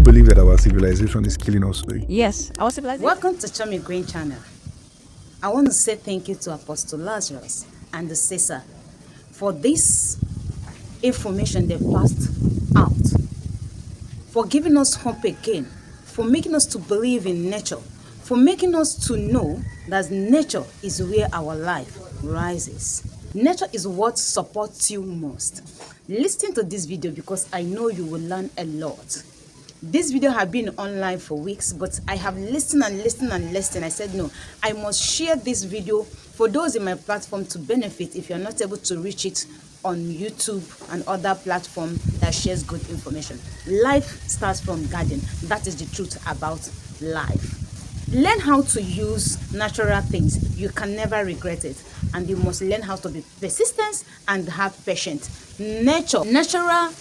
believe that our civilization is killing us? Yes, our civilization. Welcome to Chummy Green Channel. I want to say thank you to Apostle Lazarus and the Caesar for this information they passed out, for giving us hope again, for making us to believe in nature, for making us to know that nature is where our life rises. Nature is what supports you most. Listen to this video because I know you will learn a lot. This video has been online for weeks, but I have listened and listened and listened. I said, no, I must share this video for those in my platform to benefit if you're not able to reach it on YouTube and other platforms that shares good information. Life starts from garden. That is the truth about life. Learn how to use natural things. You can never regret it. And you must learn how to be persistent and have patience. Natural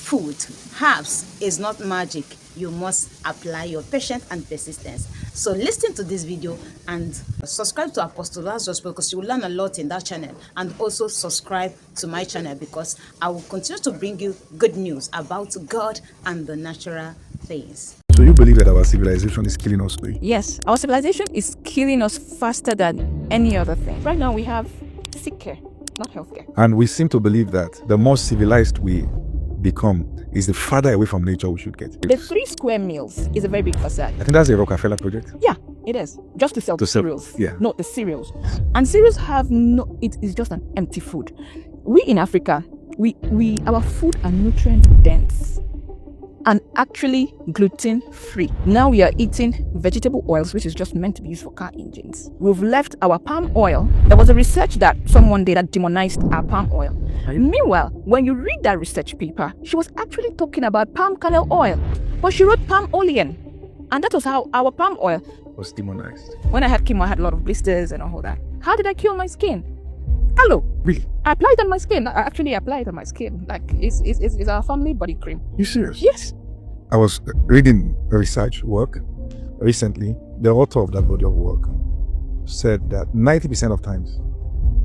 food, herbs is not magic. You must apply your patience and persistence. So listen to this video and subscribe to Apostle Lazarus because you will learn a lot in that channel. And also subscribe to my channel because I will continue to bring you good news about God and the natural things. So you believe that our civilization is killing us? Yes, our civilization is killing us faster than any other thing. Right now we have sick care, not healthcare. And we seem to believe that the more civilized we become is the farther away from nature we should get. The 3 square meals is a very big facade. I think that's a Rockefeller project. Yeah, it is. Just to sell the cereals. Yeah. Not the cereals. And cereals have no, it is just an empty food. We in Africa, our food are nutrient dense and actually gluten free. Now we are eating vegetable oils, which is just meant to be used for car engines. We've left our palm oil. There was a research that someone did that demonized our palm oil. Meanwhile, when you read that research paper, she was actually talking about palm kernel oil, but she wrote palm olein. And that was how our palm oil was demonized. When I had chemo, I had a lot of blisters and all that. How did I cure my skin? Hello. Really? I applied it on my skin. I actually applied it on my skin. Like, it's our family body cream. You serious? Yes. I was reading a research work recently. The author of that body of work said that 90% of times,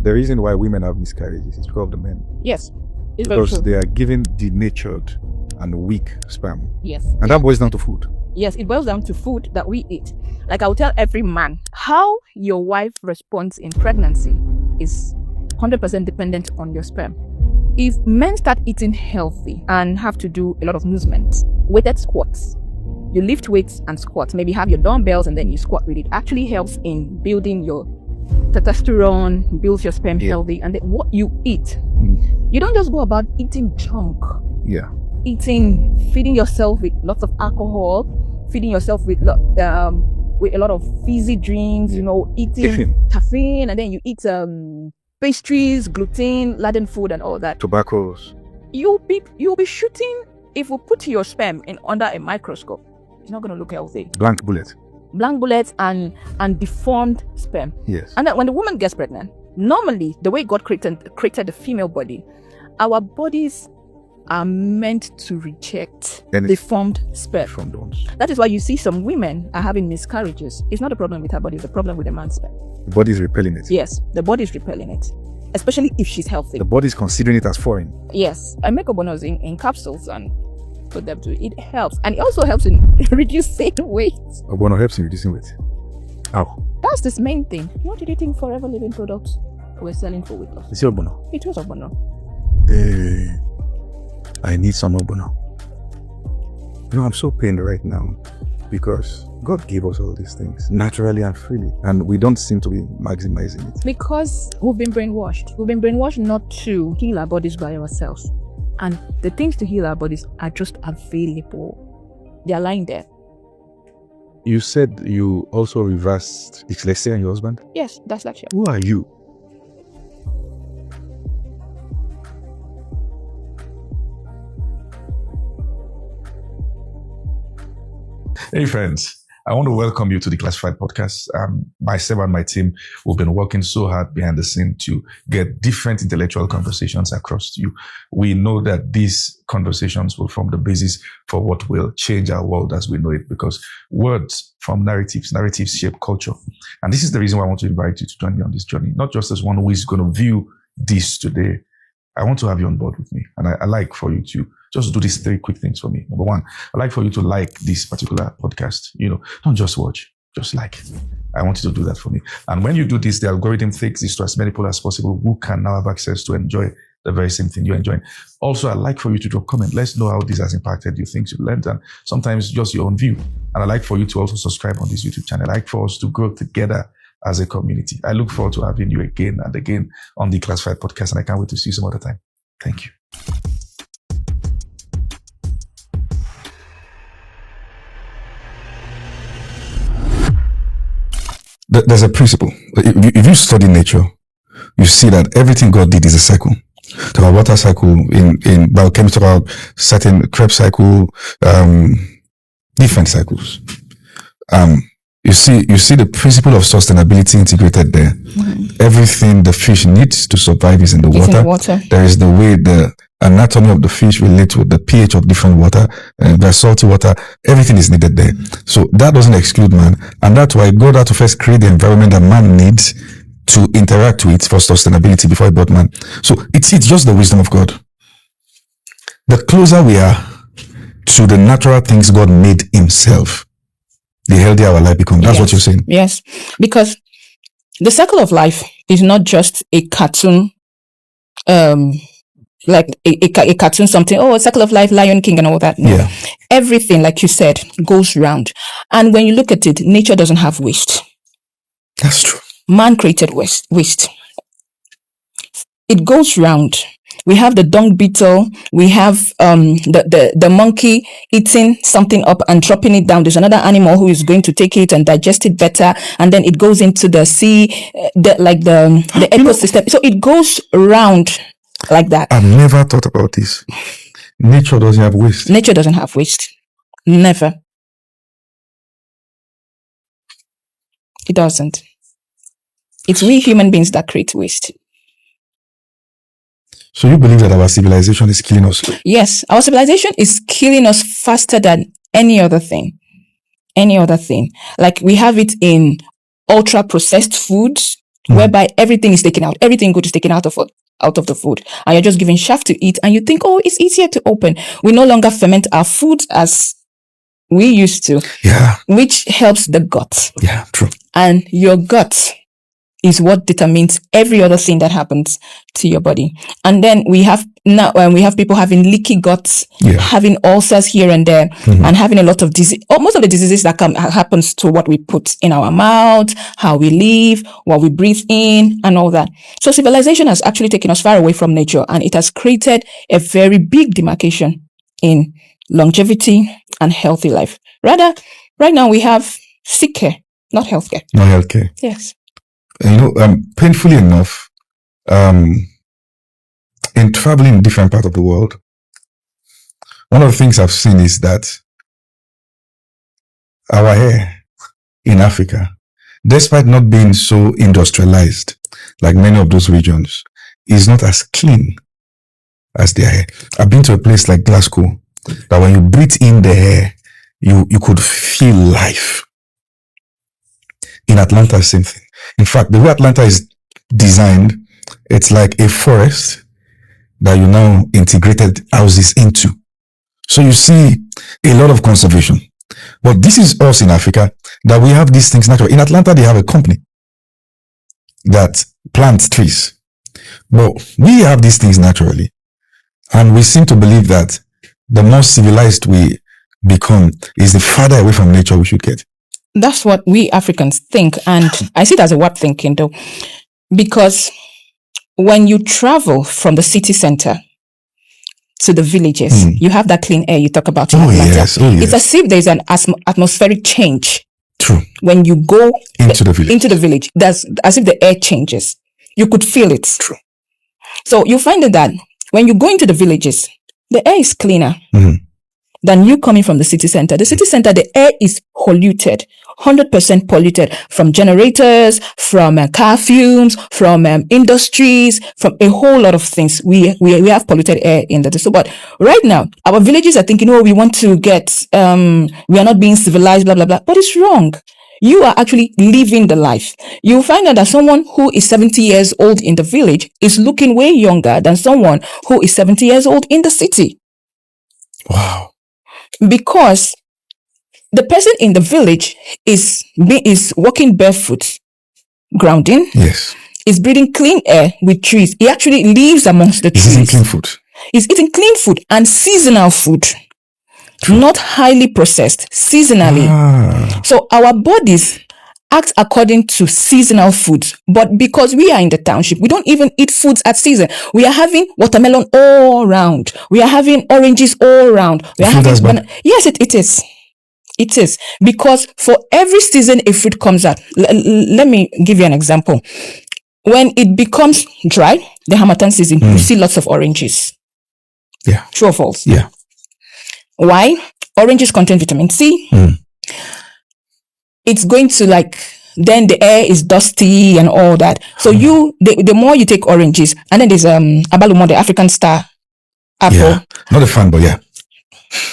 the reason why women have miscarriages is because of the men. Yes. It's because very true. they are given denatured and weak sperm. Yes. And that boils down to food. Yes, it boils down to food that we eat. Like I will tell every man, how your wife responds in pregnancy is 100% dependent on your sperm. If men start eating healthy and have to do a lot of movements, weighted squats, you lift weights and squats, maybe have your dumbbells and then you squat with it, actually helps in building your testosterone, builds your sperm healthy. And then what you eat, you don't just go about eating junk. Yeah. Feeding yourself with lots of alcohol, feeding yourself with a lot of fizzy drinks, eating caffeine, and then you eat pastries, gluten, laden food, and all that. Tobaccos. You'll be shooting. If we put your sperm under a microscope, it's not going to look healthy. Blank bullets and deformed sperm. Yes. And then when the woman gets pregnant, normally the way God created the female body, our bodies are meant to reject deformed sperm. From those. That is why you see some women are having miscarriages. It's not a problem with her body, it's a problem with the man's sperm. The body is repelling it. Yes, the body is repelling it, especially if she's healthy. The body is considering it as foreign. Yes, I make obonos in capsules and put them to it. helps, and it also helps in reducing weight. Obono helps in reducing weight. How? That's the main thing. What did you think Forever Living products were selling for weight loss? Is it Obono? It was obono. I need some obono. I'm so pained right now because God gave us all these things naturally and freely, and we don't seem to be maximizing it. Because we've been brainwashed. We've been brainwashed not to heal our bodies by ourselves. And the things to heal our bodies are just available. They are lying there. You said you also reversed dyslexia in your husband? Yes, that's like Who are you? Hey friends, I want to welcome you to the Classified Podcast. Myself and my team, we've been working so hard behind the scene to get different intellectual conversations across to you. We know that these conversations will form the basis for what will change our world as we know it, because words form narratives shape culture. And this is the reason why I want to invite you to join me on this journey, not just as one who is going to view this today. I want to have you on board with me. And I like for you to just do these 3 quick things for me. Number 1, I'd like for you to like this particular podcast. Don't just watch, just like. I want you to do that for me. And when you do this, the algorithm takes this to as many people as possible who can now have access to enjoy the very same thing you're enjoying. Also, I'd like for you to drop comment. Let's know how this has impacted you, things you've learned, and sometimes just your own view. And I'd like for you to also subscribe on this YouTube channel. I'd like for us to grow together as a community. I look forward to having you again and again on the Classified Podcast, and I can't wait to see you some other time. Thank you. There's a principle. If you study nature, you see that everything God did is a cycle. Talk about water cycle, in biochemistry, about certain Krebs cycle, different cycles. You see the principle of sustainability integrated there. Mm-hmm. Everything the fish needs to survive is in the water. There is the way the anatomy of the fish relates with the pH of different water, the salty water. Everything is needed there. So that doesn't exclude man, and that's why God had to first create the environment that man needs to interact with for sustainability before he brought man. So it's just the wisdom of God. The closer we are to the natural things God made himself, the healthier our life becomes. That's what you're saying. Yes, because the cycle of life is not just a cartoon, like a cartoon something. Oh, cycle of life, Lion King, and all that. No. Yeah. Everything, like you said, goes round. And when you look at it, nature doesn't have waste. That's true. Man created waste. It goes round. We have the dung beetle. We have the monkey eating something up and dropping it down. There's another animal who is going to take it and digest it better, and then it goes into the sea, the ecosystem. So it goes around like that. I've never thought about this. Nature doesn't have waste. Nature doesn't have waste. Never. It doesn't. It's we human beings that create waste. So you believe that our civilization is killing us? Yes, our civilization is killing us faster than any other thing. Any other thing. Like we have it in ultra processed foods, whereby everything is taken out. Everything good is taken out of the food. And you're just given chaff to eat, and you think, oh, it's easier to open. We no longer ferment our food as we used to. Yeah. Which helps the gut. Yeah, true. And your gut is what determines every other thing that happens to your body. And then we have people having leaky guts, having ulcers here and there, and having a lot of disease. Most of the diseases that happens to what we put in our mouth, how we live, what we breathe in, and all that. So civilization has actually taken us far away from nature, and it has created a very big demarcation in longevity and healthy life. Rather, right now we have sick care, not healthcare. Not healthcare. Yes. Painfully enough, in traveling in different parts of the world, one of the things I've seen is that our hair in Africa, despite not being so industrialized like many of those regions, is not as clean as their hair. I've been to a place like Glasgow that when you breathe in the hair, you could feel life. In Atlanta, same thing. In fact, the way Atlanta is designed, it's like a forest that you now integrated houses into. So you see a lot of conservation. But this is us in Africa, that we have these things naturally. In Atlanta, they have a company that plants trees. But we have these things naturally. And we seem to believe that the more civilized we become is the farther away from nature we should get. That's what we Africans think. And I see it as a what thinking though. Because when you travel from the city center to the villages, you have that clean air you talk about in Atlanta. Yes. It's as if there's an atmospheric change. True. When you go into the village. That's as if the air changes. You could feel it. True. So you find that when you go into the villages, the air is cleaner than you coming from the city center. The city center, the air is polluted, 100% polluted from generators, from car fumes, from industries, from a whole lot of things. We have polluted air in the so. But right now, our villages are thinking, oh, we want to get, we are not being civilized, blah, blah, blah. But it's wrong. You are actually living the life. You'll find out that someone who is 70 years old in the village is looking way younger than someone who is 70 years old in the city. Wow. Because the person in the village is walking barefoot, grounding. Yes. Is breathing clean air with trees. He actually lives amongst the trees. He's eating clean food. He's eating clean food and seasonal food. Not highly processed, seasonally. So our bodies act according to seasonal foods. But because we are in the township, we don't even eat foods at season. We are having watermelon all around. We are having oranges all around. We are having yes, it is. It is. Because for every season a fruit comes out. Let me give you an example. When it becomes dry, the Harmattan season, you see lots of oranges. Yeah. True or false? Yeah. Why? Oranges contain vitamin C. It's going to then the air is dusty and all that. So the more you take oranges, and then there's abaluma, the African star apple. Yeah. Not a fan, but yeah.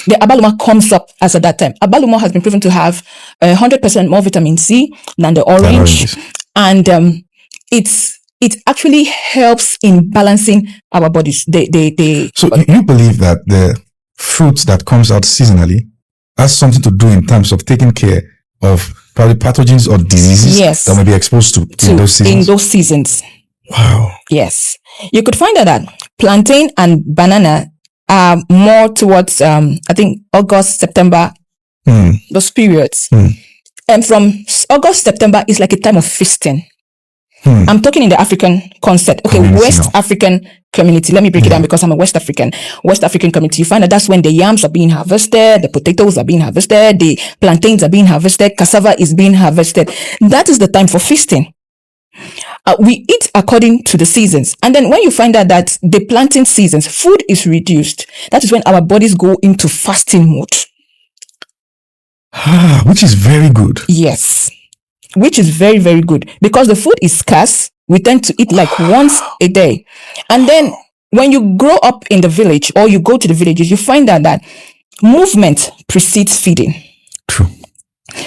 The abaluma comes up as at that time. Abaluma has been proven to have 100% more vitamin C than the orange. And it actually helps in balancing our bodies. So you believe that the fruits that comes out seasonally has something to do in terms of taking care of probably pathogens or diseases that may be exposed to in those seasons? In those seasons. Wow. Yes. You could find out that plantain and banana are more towards, I think, August, September, those periods. And from August, September is like a time of feasting. I'm talking in the African concept. Okay, West African community. Let me break it down because I'm a West African community. You find that that's when the yams are being harvested, the potatoes are being harvested, the plantains are being harvested, cassava is being harvested. That is the time for feasting. We eat according to the seasons. And then when you find out that the planting seasons, food is reduced, that is when our bodies go into fasting mode. Which is very good. Yes. Which is very, very good because the food is scarce. We tend to eat once a day. And then when you grow up in the village or you go to the villages, you find out that movement precedes feeding. True.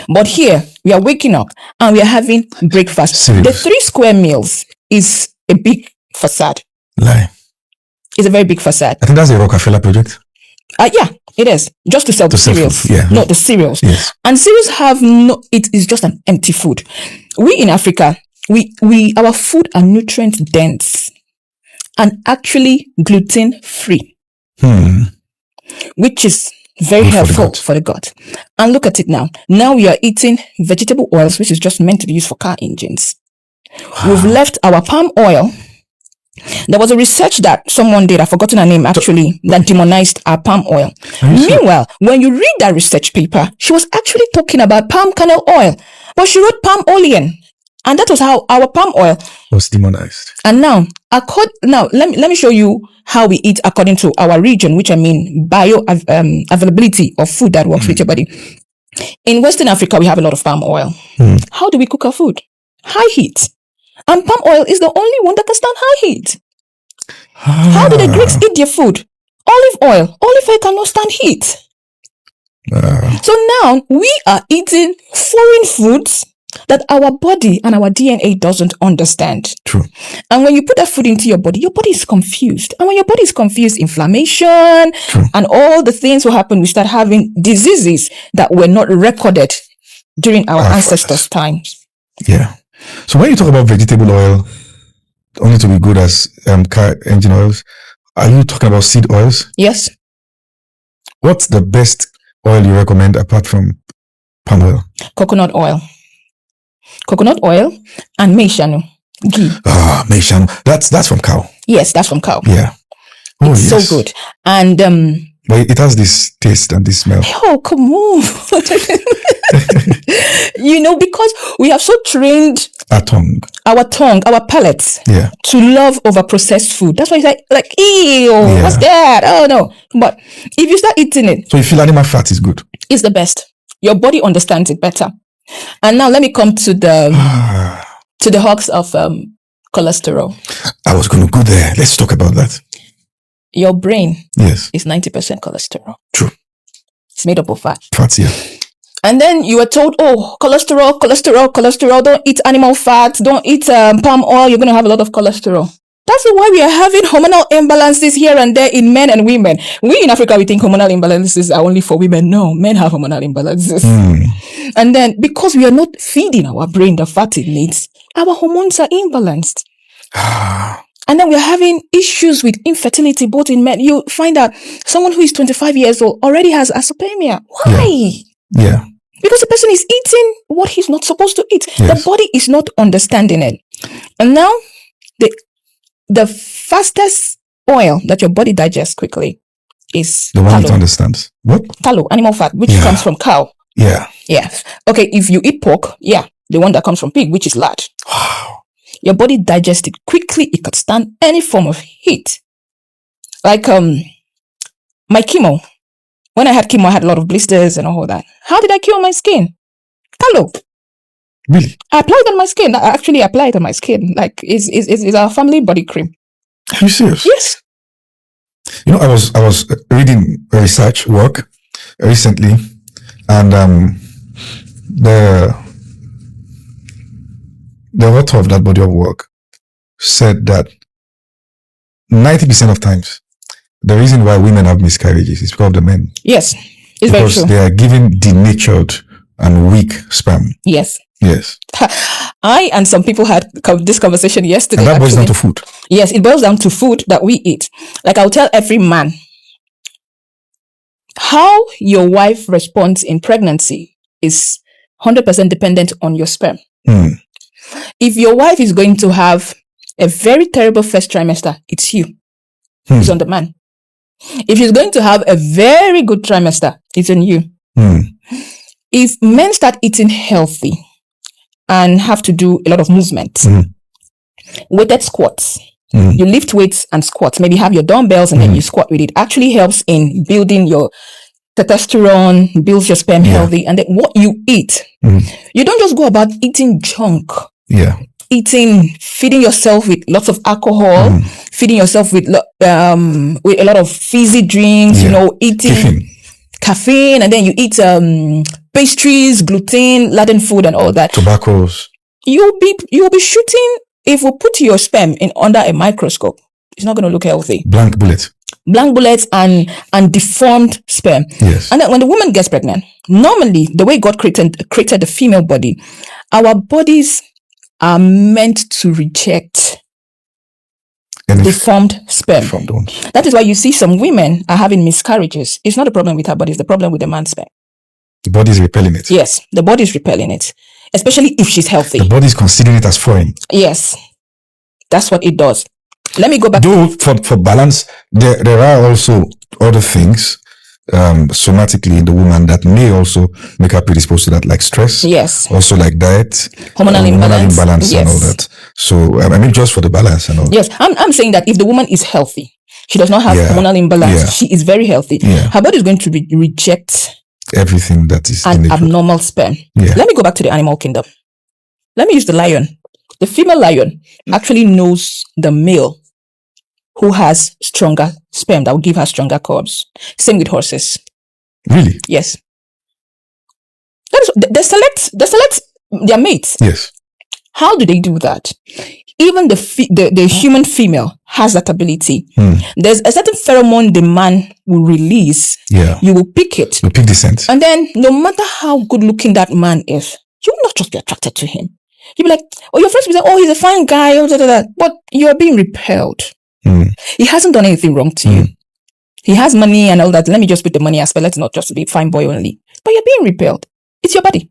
But here we are waking up and we are having breakfast. Serious. The 3 square meals is a big facade. Lie. It's a very big facade. I think that's a Rockefeller project. Yeah, it is. Just to sell the cereals. Yeah. No, the cereals. Yes. And cereals it is just an empty food. We in Africa, our food are nutrient dense and actually gluten free. Which is very helpful for the gut. And look at it now. Now we are eating vegetable oils, which is just meant to be used for car engines. Wow. We've left our palm oil. There was a research that someone did, I've forgotten her name actually, that demonized our palm oil. Meanwhile, when you read that research paper, she was actually talking about palm kernel oil, but she wrote palm olein. And that was how our palm oil was demonized. And now let me show you how we eat according to our region, which I mean availability of food that works with your body. In Western Africa, we have a lot of palm oil. How do we cook our food? High heat. And palm oil is the only one that can stand high heat. How do the Greeks eat their food? Olive oil. Olive oil cannot stand heat. So now we are eating foreign foods that our body and our DNA doesn't understand. True. And when you put that food into your body is confused. And when your body is confused, inflammation and all the things will happen. We start having diseases that were not recorded during our ancestors' times. Yeah. So when you talk about vegetable oil, only to be good as car engine oils, are you talking about seed oils? Yes. What's the best oil you recommend apart from palm oil? Coconut oil and meishanu ghee. Meishanu. That's from cow. Yes, that's from cow. Yeah. It's so good. And but it has this taste and this smell. Oh, come on. Because we have so trained our tongue, our palates to love over processed food. That's why it's like ew, what's that? Oh no. But if you start eating it, so you feel animal fat is good. It's the best. Your body understands it better. And now let me come to the hawks of cholesterol. I was going to go there. Let's talk about that. Your brain is 90% cholesterol. True. It's made up of fat. Fats, yeah. And then you were told, cholesterol, don't eat animal fat, don't eat palm oil, you're going to have a lot of cholesterol. That's why we are having hormonal imbalances here and there in men and women. We in Africa, we think hormonal imbalances are only for women. No, men have hormonal imbalances. And then because we are not feeding our brain the fat it needs, our hormones are imbalanced. And then we're having issues with infertility, both in men. You find that someone who is 25 years old already has azoospermia. Why? Yeah. Because the person is eating what he's not supposed to eat. Yes. The body is not understanding it. And now, the fastest oil that your body digests quickly is The one tallow. that understands. What? Tallow, animal fat, which comes from cow. Yeah. Yes. Okay, if you eat pork, the one that comes from pig, which is lard. Wow. Your body digests it quickly. It could stand any form of heat. Like my chemo. When I had chemo, I had a lot of blisters and all that. How did I cure my skin? Tallow. Really? I applied it on my skin. I actually applied it on my skin. Like it's our family body cream. Are you serious? Yes. You know, I was reading research work recently, and the author of that body of work said that 90% of times the reason why women have miscarriages is because of the men. Yes. It's very Because true. they are given denatured and weak sperm. Yes. Yes. I and some people had this conversation yesterday. And that boils down actually. to food. Yes, it boils down to food that we eat. Like I'll tell every man, how your wife responds in pregnancy is 100% dependent on your sperm. If your wife is going to have a very terrible first trimester, it's you. It's on the man. If she's going to have a very good trimester, it's on you. If men start eating healthy and have to do a lot of movement, weighted squats, you lift weights and squats, maybe have your dumbbells and then you squat with it, actually helps in building your testosterone, builds your sperm healthy. And then what you eat, you don't just go about eating junk. Yeah. Feeding yourself with lots of alcohol, feeding yourself with a lot of fizzy drinks, eating caffeine, and then you eat pastries, gluten-laden food and all that. Tobaccos. You'll be shooting, if we put your sperm under a microscope, it's not going to look healthy. Blank bullets and deformed sperm. Yes. And then when the woman gets pregnant, normally the way God created the female body, our bodies are meant to reject deformed sperm. That is why you see some women are having miscarriages. It's not a problem with her body, it's the problem with the man's sperm. The body is repelling it. Yes, the body is repelling it, especially if she's healthy. The body is considering it as foreign. Yes, that's what it does. Let me go back. Though for balance, there are also other things somatically in the woman that may also make her predisposed to that, like stress. Yes. Also like diet, hormonal imbalance. Yes. And all that. So I mean, just for the balance and all. Yes, I'm saying that if the woman is healthy, she does not have hormonal imbalance. She is very healthy. Her body is going to reject everything that is an abnormal sperm. Let me go back to the animal kingdom. Let me use the lion. The female lion actually knows the male who has stronger sperm that will give her stronger cubs. Same with horses. Really? Yes. They select their mates. Yes. How do they do that? Even the human female has that ability. There's a certain pheromone the man will release. Yeah. You will pick it. You pick the scent. And then no matter how good looking that man is, you will not just be attracted to him. You'll be like, your friends will be like, he's a fine guy, but you are being repelled. He hasn't done anything wrong to you. He has money and all that. Let me just put the money aspect. Let's not just be fine boy only. But you're being repelled. It's your body.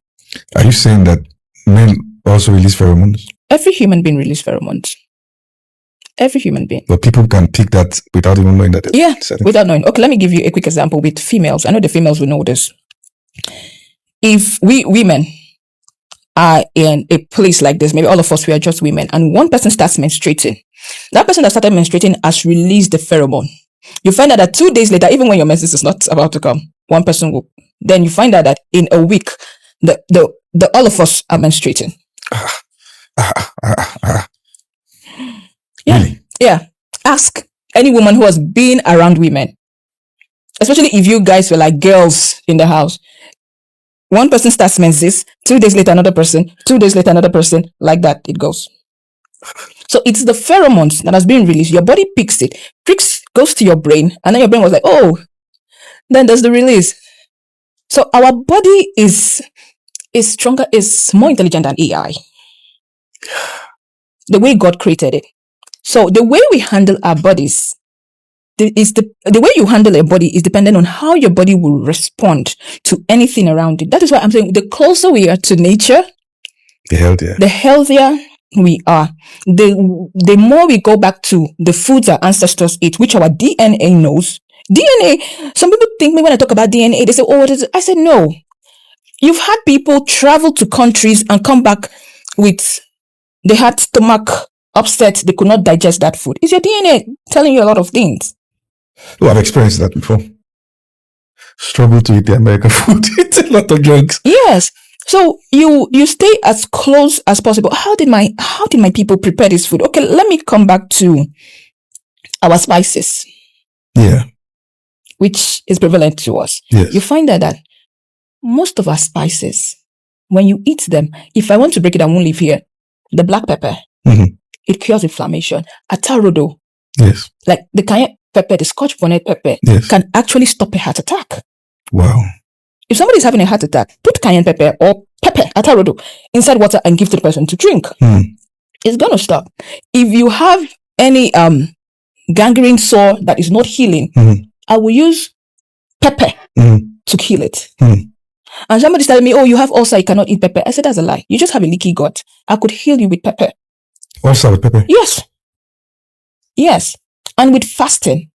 Are you saying that men also release pheromones? Every human being releases pheromones. Every human being. But people can pick that without even knowing that. Without knowing. Okay, let me give you a quick example with females. I know the females will know this. If we women are in a place like this, maybe all of us, we are just women, and one person starts menstruating. That person that started menstruating has released the pheromone. You find out that 2 days later, even when your menses is not about to come, one person will. Then you find out that in a week, the all of us are menstruating. Really? Yeah. Ask any woman who has been around women, especially if you guys were like girls in the house. One person starts menses, 2 days later another person, 2 days later another person, like that it goes. So it's the pheromones that has been released. Your body picks it, goes to your brain, and then your brain was like, oh, then there's the release. So our body is stronger, is more intelligent than AI. The way God created it. So the way we handle our bodies the way you handle a body is dependent on how your body will respond to anything around it. That is why I'm saying the closer we are to nature, the healthier we are. The more we go back to the foods our ancestors ate, which our DNA knows. DNA, some people think me when I talk about DNA, they say, oh, what is it? I said, no. You've had people travel to countries and come back with, they had stomach upset, they could not digest that food. Is your DNA telling you a lot of things? Oh, I've experienced that before. Struggle to eat the American food. It's a lot of drugs. Yes. So you stay as close as possible. How did my people prepare this food? Okay, let me come back to our spices. Yeah. Which is prevalent to us. Yes. You find that most of our spices, when you eat them, if I want to break it, I won't leave here. The black pepper, it cures inflammation. Atarodo, yes, like the cayenne pepper, the Scotch bonnet pepper, yes, can actually stop a heart attack. Wow. If somebody is having a heart attack, put cayenne pepper or pepper, atarodo, inside water and give to the person to drink. It's going to stop. If you have any gangrene sore that is not healing, I will use pepper to heal it. And somebody's telling me, oh, you have ulcer, you cannot eat pepper. I said, that's a lie. You just have a leaky gut. I could heal you with pepper. Ulcer with pepper? Yes. Yes. And with fasting.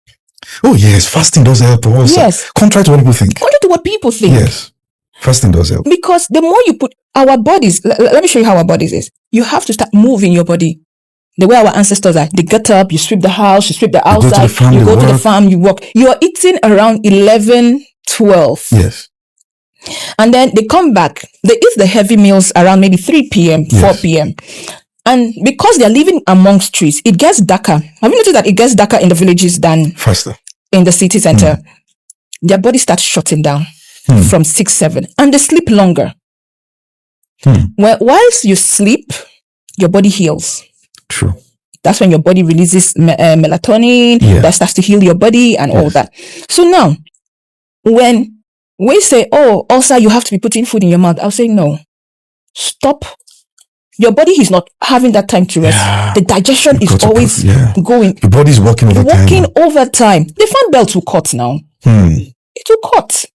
Oh, yes. Fasting does help ulcer. Yes. Contrary to what people think. Contrary to what people think. Yes. Fasting does help. Because the more you put our bodies, let me show you how our bodies is. You have to start moving your body. The way our ancestors are, they get up, you sweep the house, you sweep the outside, you go to the farm, you walk. You are eating around 11, 12. Yes. And then they come back, they eat the heavy meals around maybe 3 p.m., 4 p.m. And because they're living amongst trees, it gets darker. Have you noticed that it gets darker in the villages than faster in the city center? Their body starts shutting down from 6, 7, and they sleep longer. Well, whilst you sleep, your body heals. True. That's when your body releases melatonin, that starts to heal your body and all that. So now, when we say, oh, ulcer, you have to be putting food in your mouth, I'll say, no. Stop. Your body is not having that time to rest. Yeah. The digestion is always going. Your body is working over time. The fan belt will cut now. It will cut.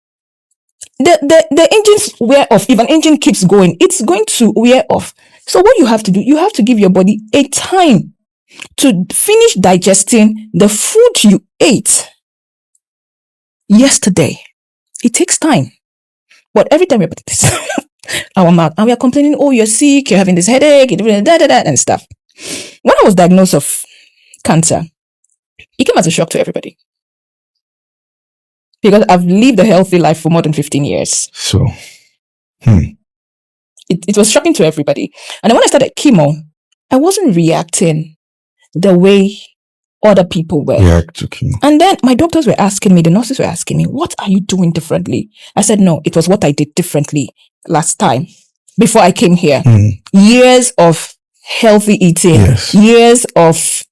The engines wear off. If an engine keeps going, it's going to wear off. So what you have to do, you have to give your body a time to finish digesting the food you ate yesterday. It takes time. But every time we put this our mouth and we are complaining, oh, you're sick, you're having this headache, and stuff. When I was diagnosed of cancer, it came as a shock to everybody. Because I've lived a healthy life for more than 15 years. So, it was shocking to everybody. And then when I started chemo, I wasn't reacting the way other people were. React to chemo. And then my doctors were asking me, the nurses were asking me, what are you doing differently? I said, no, it was what I did differently last time before I came here. Years of healthy eating, years of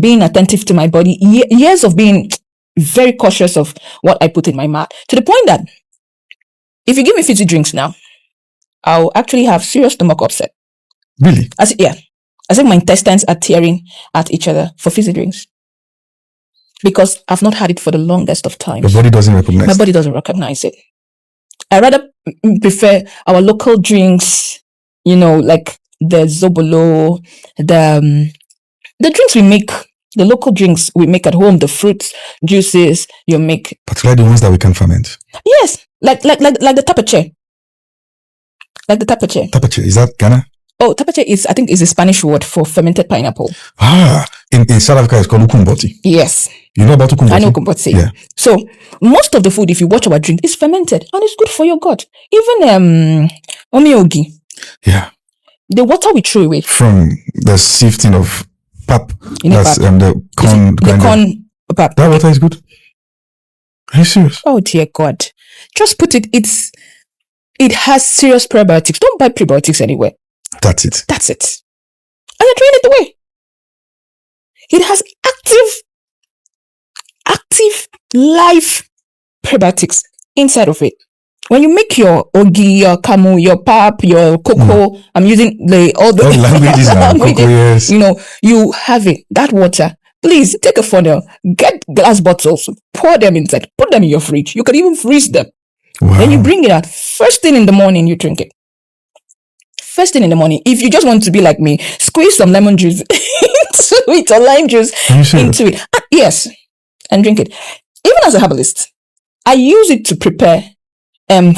being attentive to my body, years of being very cautious of what I put in my mouth, to the point that if you give me fizzy drinks now, I'll actually have serious stomach upset. Really? I think my intestines are tearing at each other for fizzy drinks. Because I've not had it for the longest of time. Your body doesn't recognize it. My body doesn't recognize it. I rather prefer our local drinks, like the Zobolo, the drinks we make, the local drinks we make at home, the fruits, juices you make. Particularly the ones that we can ferment. Yes, like the tapache. Like the tapache. Tapache, is that Ghana? Oh, tapache is a Spanish word for fermented pineapple. In South Africa it's called ukumboti. Yes. You know about ukumboti? I know ukumboti. Yeah. So most of the food, if you watch our drink, is fermented and it's good for your gut. Even omiogi. Yeah. The water we throw away from the sifting of pap. That's pap. The corn. The corn pap. That water is good. Are you serious? Oh dear God! Just put it. It has serious probiotics. Don't buy prebiotics anywhere. That's it. And you're throwing it away. It has active live probiotics inside of it. When you make your ogi, your kamu, your pap, your cocoa, I'm using all the languages now. Cocoa, yes. You have it. That water, please take a funnel, get glass bottles, pour them inside, put them in your fridge. You can even freeze them. Wow. Then you bring it out. First thing in the morning, you drink it. First thing in the morning. If you just want to be like me, squeeze some lemon juice into it or lime juice into it. Yes, and drink it. Even as a herbalist, I use it to prepare.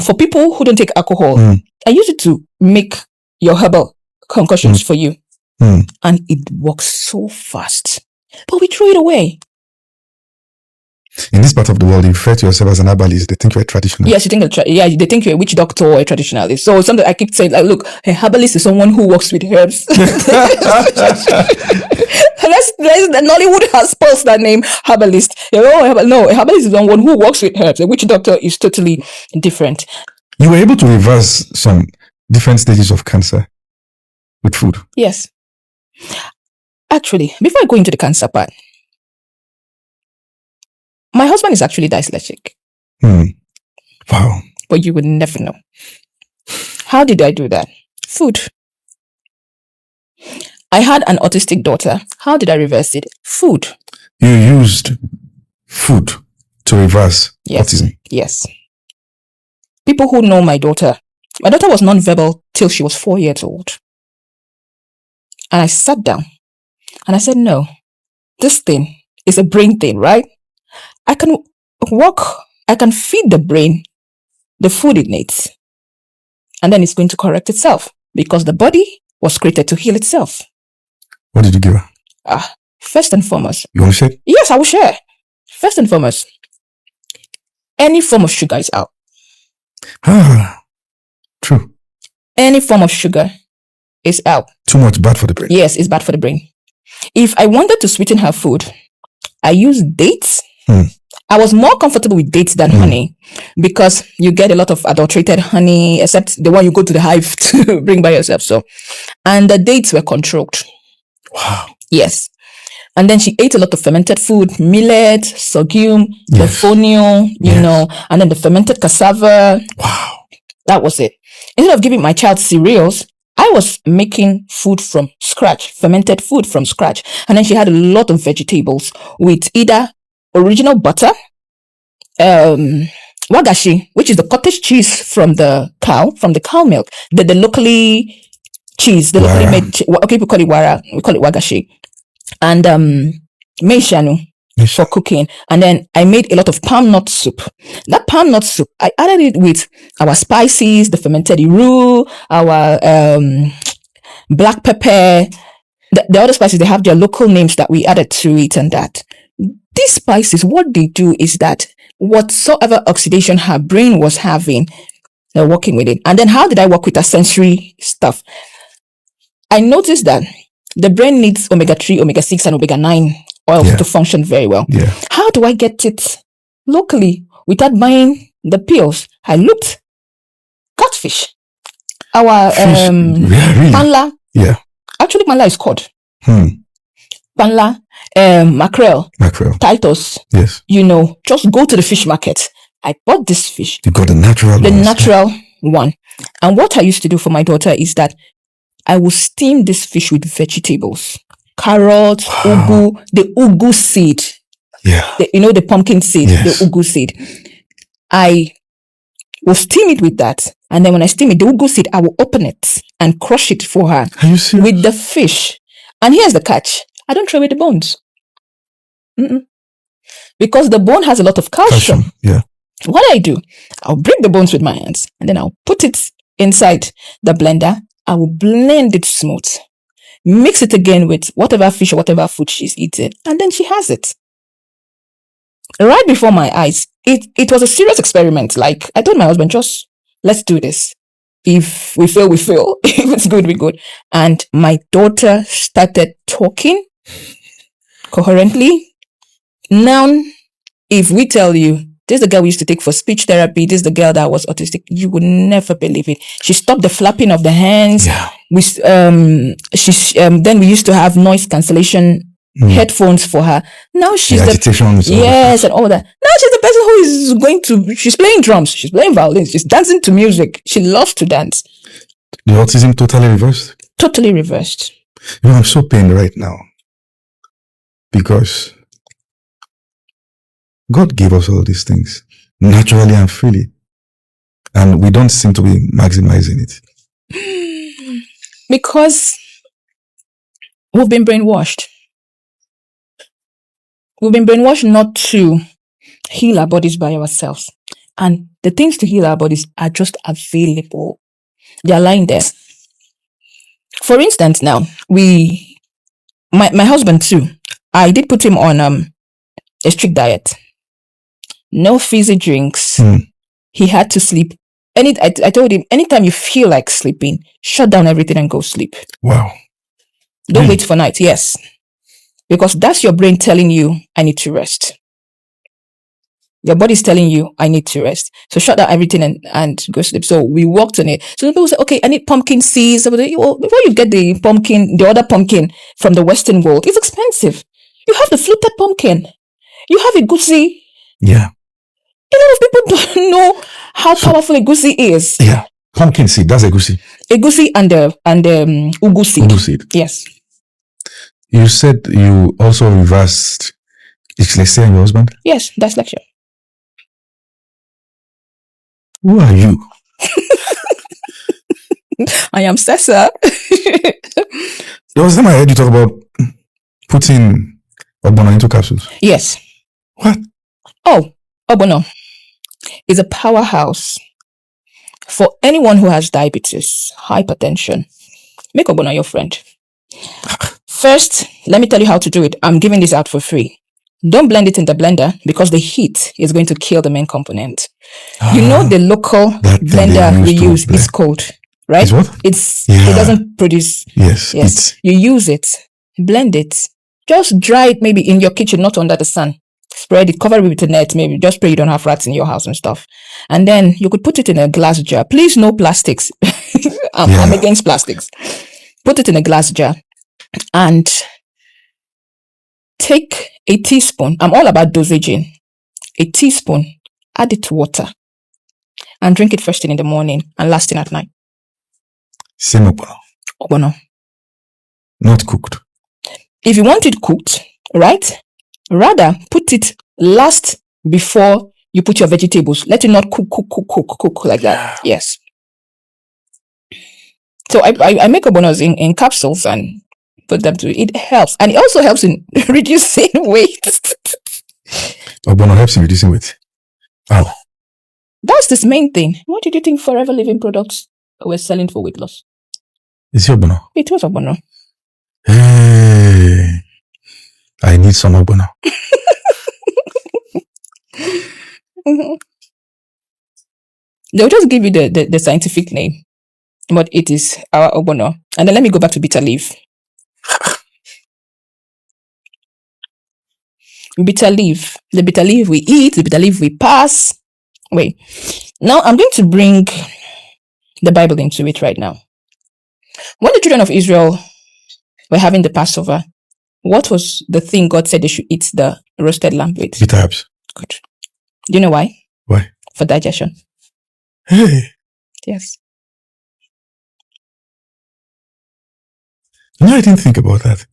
For people who don't take alcohol, I use it to make your herbal concoctions for you. And it works so fast. But we throw it away. In this part of the world, you refer to yourself as an herbalist. They think you're a traditional. Yes, they think you're a witch doctor or a traditionalist. So something I keep saying, like, look, a herbalist is someone who works with herbs. Nollywood has posted that name, herbalist. No, a herbalist is someone who works with herbs. A witch doctor is totally different. You were able to reverse some different stages of cancer with food. Yes. Actually, before I go into the cancer part, my husband is actually dyslexic. Wow. But you would never know. How did I do that? Food. I had an autistic daughter. How did I reverse it? Food. You used food to reverse autism? Yes. People who know my daughter was non-verbal till she was 4 years old. And I sat down and I said, no, this thing is a brain thing, right? I can feed the brain the food it needs. And then it's going to correct itself because the body was created to heal itself. What did you give her? First and foremost. You want to share? Yes, I will share. First and foremost, any form of sugar is out. True. Any form of sugar is out. Too much bad for the brain. Yes, it's bad for the brain. If I wanted to sweeten her food, I use dates. I was more comfortable with dates than honey because you get a lot of adulterated honey, except the one you go to the hive to bring by yourself. And the dates were controlled. Wow. Yes. And then she ate a lot of fermented food, millet, sorghum, the fonio, and then the fermented cassava. Wow. That was it. Instead of giving my child cereals, I was making food from scratch, fermented food from scratch. And then she had a lot of vegetables with either original butter, wagashi, which is the cottage cheese from the cow milk, the locally cheese, the locally made, people call it wara, we call it wagashi, and meishanu for cooking. And then I made a lot of palm nut soup. That palm nut soup, I added it with our spices, the fermented iru, our black pepper, the other spices, they have their local names that we added to it. And that these spices, what they do is that whatsoever oxidation her brain was having, they're working with it. And then how did I work with her sensory stuff? I noticed that the brain needs omega-3, omega-6, and omega-9 oils to function very well. Yeah. How do I get it locally without buying the pills? I looked catfish. Our really? panla. Yeah. Actually, panla is cod. Panla, mackerel, Titus. Yes. Just go to the fish market. I bought this fish. You got the natural one. And what I used to do for my daughter is that I will steam this fish with vegetables, carrots, ugu, the ugu seed. Yeah. The pumpkin seed, yes. The ugu seed. I will steam it with that. And then when I steam it, the ugu seed, I will open it and crush it for her. Are you serious? With the fish. And here's the catch. I don't throw away the bones. Because the bone has a lot of calcium. Yeah. What I do, I'll break the bones with my hands and then I'll put it inside the blender. I will blend it smooth, mix it again with whatever fish or whatever food she's eating, and then she has it. Right before my eyes. It was a serious experiment. Like, I told my husband, just let's do this. If we fail, we fail. If it's good, we're good. And my daughter started talking coherently. Now, if we tell you, this is the girl we used to take for speech therapy, this is the girl that was autistic, you would never believe it. She stopped the flapping of the hands. Yeah. Then we used to have noise cancellation headphones for her. Now she's The the agitations, all yes, and all that. Now she's the person who is going to. She's playing drums. She's playing violins. She's dancing to music. She loves to dance. The autism totally reversed. Totally reversed. I'm so pained right now because God gave us all these things naturally and freely, and we don't seem to be maximizing it. Because we've been brainwashed. We've been brainwashed not to heal our bodies by ourselves. And the things to heal our bodies are just available. They are lying there. For instance, now, my husband too, I did put him on a strict diet. No fizzy drinks. He had to sleep. I told him, anytime you feel like sleeping, shut down everything and go sleep. Wow. Don't wait for night. Yes. Because that's your brain telling you, I need to rest. Your body's telling you, I need to rest. So shut down everything and go sleep. So we worked on it. So people say, okay, I need pumpkin seeds. Well, before you get the other pumpkin from the Western world, it's expensive. You have the fluted pumpkin. You have egusi. Yeah. A lot of people don't know how powerful egusi is. Yeah. Pumpkin seed, that's egusi. Egusi and ugu seed. Ugu seed. Yes. You said you also reversed dyslexia in your husband? Yes, dyslexia. Who are you? I am Cesar. There was time I heard you talk about putting ogbono into capsules. Yes. What? Oh, ogbono is a powerhouse for anyone who has diabetes, hypertension. Make ogbono your friend. First, let me tell you how to do it. I'm giving this out for free. Don't blend it in the blender because the heat is going to kill the main component. You know the local blender we use is cold, right? It's what? It doesn't produce. Yes. You use it, blend it. Just dry it maybe in your kitchen, not under the sun. Spread it, cover it with a net, maybe just pray you don't have rats in your house and stuff. And then you could put it in a glass jar. Please, no plastics. I'm against plastics. Put it in a glass jar and take a teaspoon. I'm all about dosaging. A teaspoon, add it to water and drink it first thing in the morning and last thing at night. Same ogbono. Ogbono. Not cooked. If you want it cooked, right? Rather, put it last before you put your vegetables. Let it not cook like that. Yes. So I make ogbonos in capsules and put them to it. It helps. And it also helps in reducing weight. Ogbono helps in reducing weight. Wow. That's this main thing. What did you think Forever Living products were selling for weight loss? Is it ogbono? It was ogbono. Hey, I need some ogbono. They'll just give you the scientific name, but it is our ogbono. And then let me go back to bitter leaf. Bitter leaf. The bitter leaf we eat, the bitter leaf we pass. Wait. Now I'm going to bring the Bible into it right now. When the children of Israel were having the Passover, what was the thing God said they should eat the roasted lamb with? Bitter herbs. Good. Do you know why? Why? For digestion. Hey. Yes. No, I didn't think about that.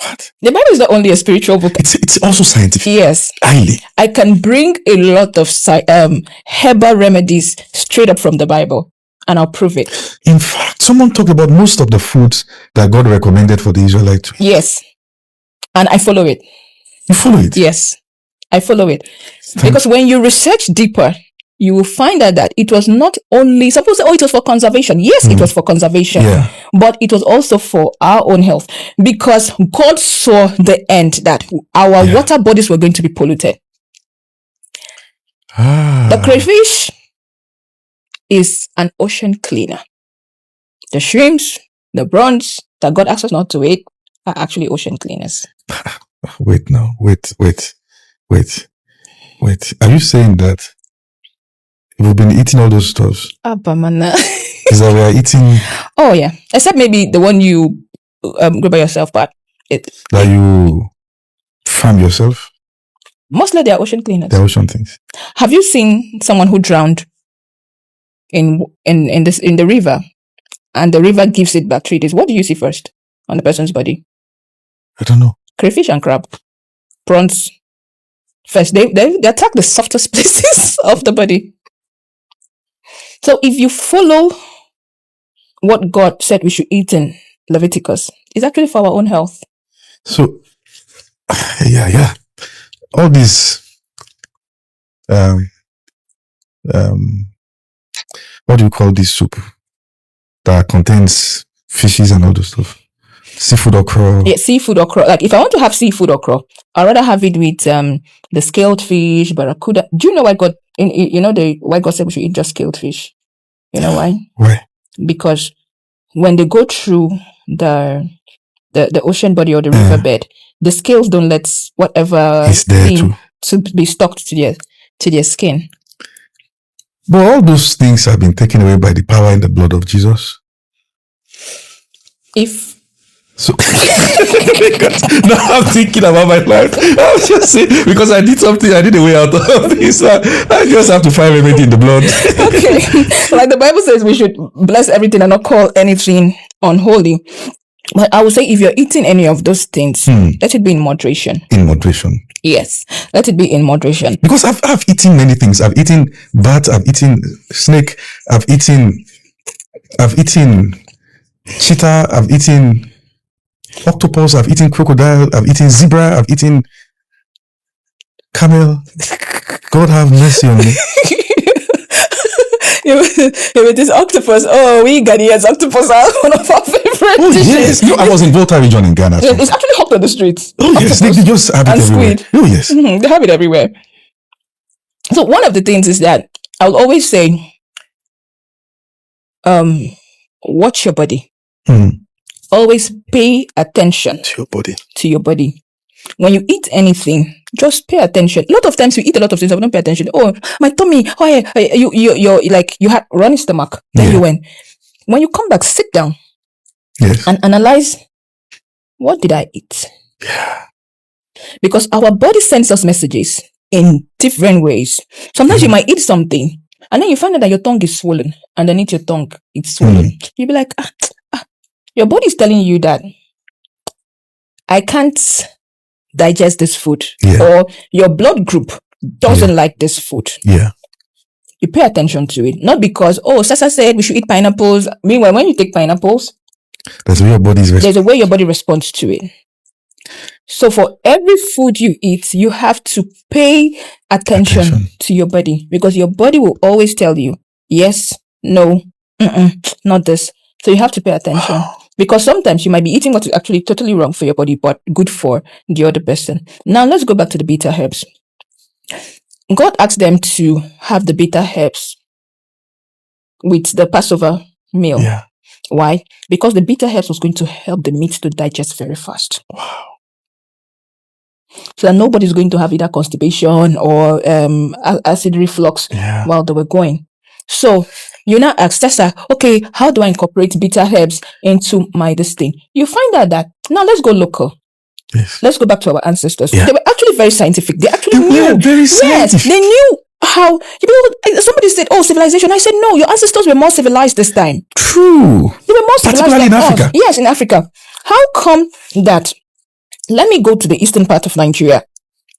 What? The Bible is not only a spiritual book. It's also scientific. Yes. Highly. I can bring a lot of herbal remedies straight up from the Bible, and I'll prove it. In fact, someone talked about most of the foods that God recommended for the Israelites to eat. Yes. And I follow it. You follow it? Yes. I follow it. Because when you research deeper, you will find out that it was not only, suppose, it was for conservation. Yes, it was for conservation. Yeah. But it was also for our own health. Because God saw the end that our water bodies were going to be polluted. The crayfish is an ocean cleaner. The shrimps, the prawns that God asked us not to eat are actually ocean cleaners. Wait now. Wait. Are you saying that we've been eating all those stuffs? Abamana. Is that we are eating? Oh yeah. Except maybe the one you grow by yourself, but That you farm yourself? Mostly they are ocean cleaners. The ocean things. Have you seen someone who drowned in the river, and the river gives it back 3 days? What do you see first on the person's body? I don't know. Crayfish and crab, prawns. First, they attack the softest places of the body. So if you follow what God said we should eat in Leviticus, it's actually for our own health. So, yeah. All these, what do you call this soup that contains fishes and all those stuff? Seafood okra. Yeah, seafood okra. Like if I want to have seafood okra, I'd rather have it with the scaled fish, barracuda. Do you know why God? Why God said we should eat just scaled fish? You know why? Why? Because when they go through the ocean body or the riverbed, the scales don't let whatever It's there thing to be stuck to their skin. But all those things have been taken away by the power in the blood of Jesus. So now I'm thinking about my life. I was just saying, because I did something, I did a way out of this. I just have to find remedy in the blood. Okay. Like the Bible says we should bless everything and not call anything unholy. But I would say if you're eating any of those things, let it be in moderation. In moderation. Yes. Let it be in moderation. Because I've eaten many things. I've eaten bat, I've eaten snake, I've eaten cheetah, I've eaten octopus, I've eaten crocodile, I've eaten zebra, I've eaten camel. God have mercy on me. If it is octopus, we Ghanaians, octopus are one of our favorite dishes. Yes, I was in Volta region in Ghana. It's actually hot on the streets. Oh yes, they just have it everywhere. Squid. Oh yes, they have it everywhere. So one of the things is that I'll always say, watch your body. Always pay attention to your body. When you eat anything, just pay attention. A lot of times we eat a lot of things, but we don't pay attention. Oh, my tummy. Oh, yeah. You're like you had running stomach. Then you went. When you come back, sit down. Yes. And analyze, what did I eat? Yeah. Because our body sends us messages in different ways. Sometimes you might eat something, and then you find out that your tongue is swollen, and underneath your tongue it's swollen. You'll be like, your body is telling you that I can't digest this food, or your blood group doesn't like this food. Yeah. You pay attention to it, not because Sasa said we should eat pineapples. Meanwhile, when you take pineapples, there's a way your body responds to it. So for every food you eat, you have to pay attention to your body, because your body will always tell you yes, no, not this. So you have to pay attention. Wow. Because sometimes you might be eating what is actually totally wrong for your body, but good for the other person. Now let's go back to the bitter herbs. God asked them to have the bitter herbs with the Passover meal. Yeah. Why? Because the bitter herbs was going to help the meat to digest very fast. Wow. So that nobody's going to have either constipation or acid reflux while they were going. So you now ask Tessa, okay, how do I incorporate bitter herbs into my this thing? You find out that now let's go local. Yes. Let's go back to our ancestors. Yeah. They were actually very scientific. They actually knew. Very scientific. Yes, they knew how. Somebody said, civilization. I said, no, your ancestors were more civilized this time. True. They were more civilized particularly in Africa. Yes, in Africa. How come that? Let me go to the eastern part of Nigeria.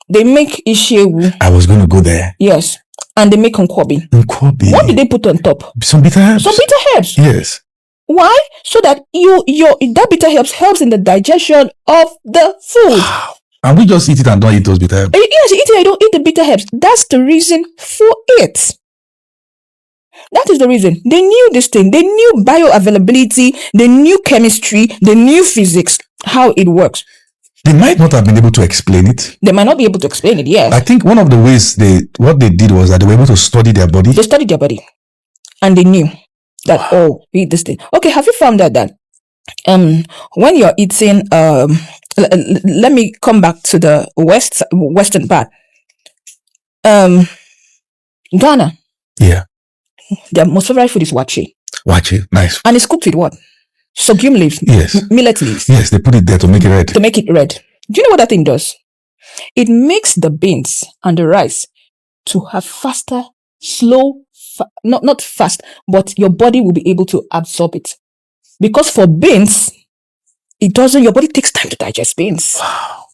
They make ishewu. I was going to go there. Yes. And they make nkwobi. What did they put on top? Some bitter herbs. Yes. Why? So that that bitter herbs helps in the digestion of the food. Wow. And we just eat it and don't eat those bitter herbs. Yes, you eat it, I don't eat the bitter herbs. That's the reason for it. That is the reason. They knew this thing. They knew bioavailability. They knew chemistry. They knew physics, how it works. They might not have been able to explain it. They might not be able to explain it, yes. I think one of the ways what they did was that they were able to study their body. They studied their body. And they knew that, we eat this thing. Okay, have you found out that when you're eating, let me come back to the western part. Ghana. Yeah. Their most favorite food is wache. Wache, nice. And it's cooked with what? sorghum leaves, Yes. millet leaves, Yes, they put it there to make it red. to make it red. Do you know what that thing does? It makes the beans and the rice to have faster, not fast, but your body will be able to absorb it. Because for beans, your body takes time to digest beans. Wow.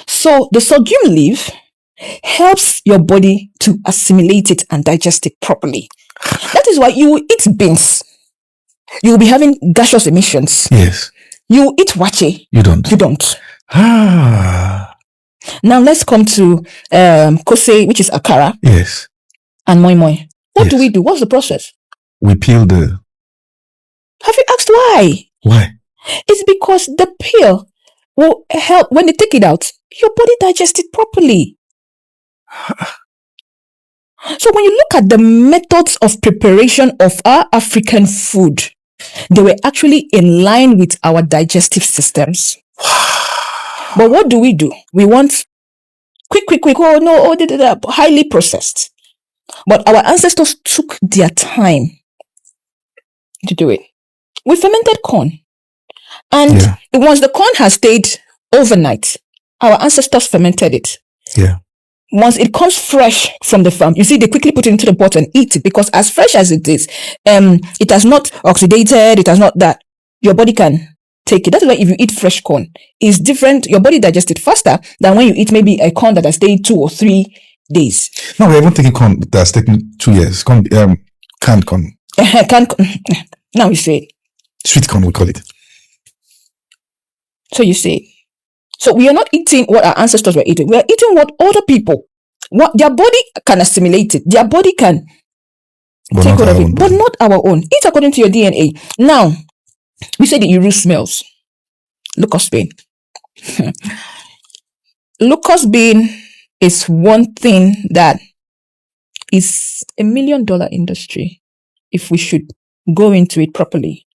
So the sorghum leaf helps your body to assimilate it and digest it properly. That is why you will eat beans. You will be having gaseous emissions. Yes. You eat wache. You don't. You don't. Ah. Now let's come to kose, which is akara. Yes. And moi moi. What do Yes. we do? What's the process? We peel the. Have you asked why? Why? It's because the peel will help when they take it out, your body digest it properly. So when you look at the methods of preparation of our African food, they were actually in line with our digestive systems. But what do? We want quick. Oh no, highly processed. But our ancestors took their time to do it. We fermented corn. And once the corn has stayed overnight, our ancestors fermented it. Yeah. Once it comes fresh from the farm, you see, they quickly put it into the pot and eat it, because as fresh as it is, it has not oxidated, it has not that. Your body can take it. That's why if you eat fresh corn, it's different. Your body digests it faster than when you eat maybe a corn that has stayed 2 or 3 days. No, we haven't taken corn that's taken 2 years. Canned corn. Now you say Sweet corn, we call it. So you say. So we are not eating what our ancestors were eating. We are eating what other people, what their body can assimilate it. Their body can take hold of it, but not our own. Eat according to your DNA. Now, we say the Iru smells. Locust bean. Locust bean is one thing that is $1 million industry if we should go into it properly.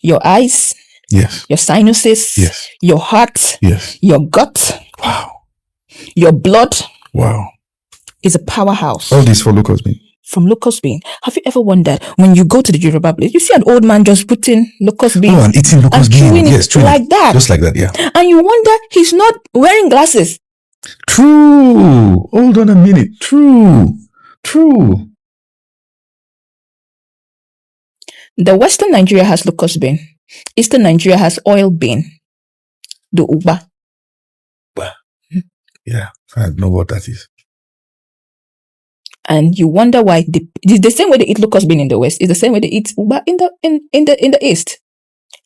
Your eyes. Yes. Your sinuses. Yes. Your heart. Yes. Your gut. Wow. Your blood. Wow. Is a powerhouse. All this for locust bean. From locust bean. Have you ever wondered when you go to the Yoruba place, you see an old man just putting locust bean. Oh, and eating locust bean. Yes, true. Like that. Just like that, yeah. And you wonder he's not wearing glasses. True. Hold on a minute. True. The Western Nigeria has locust bean. Eastern Nigeria has oil bean. The uba. Yeah, I know what that is. And you wonder why the same way they eat locust bean in the West is the same way they eat uba in the East.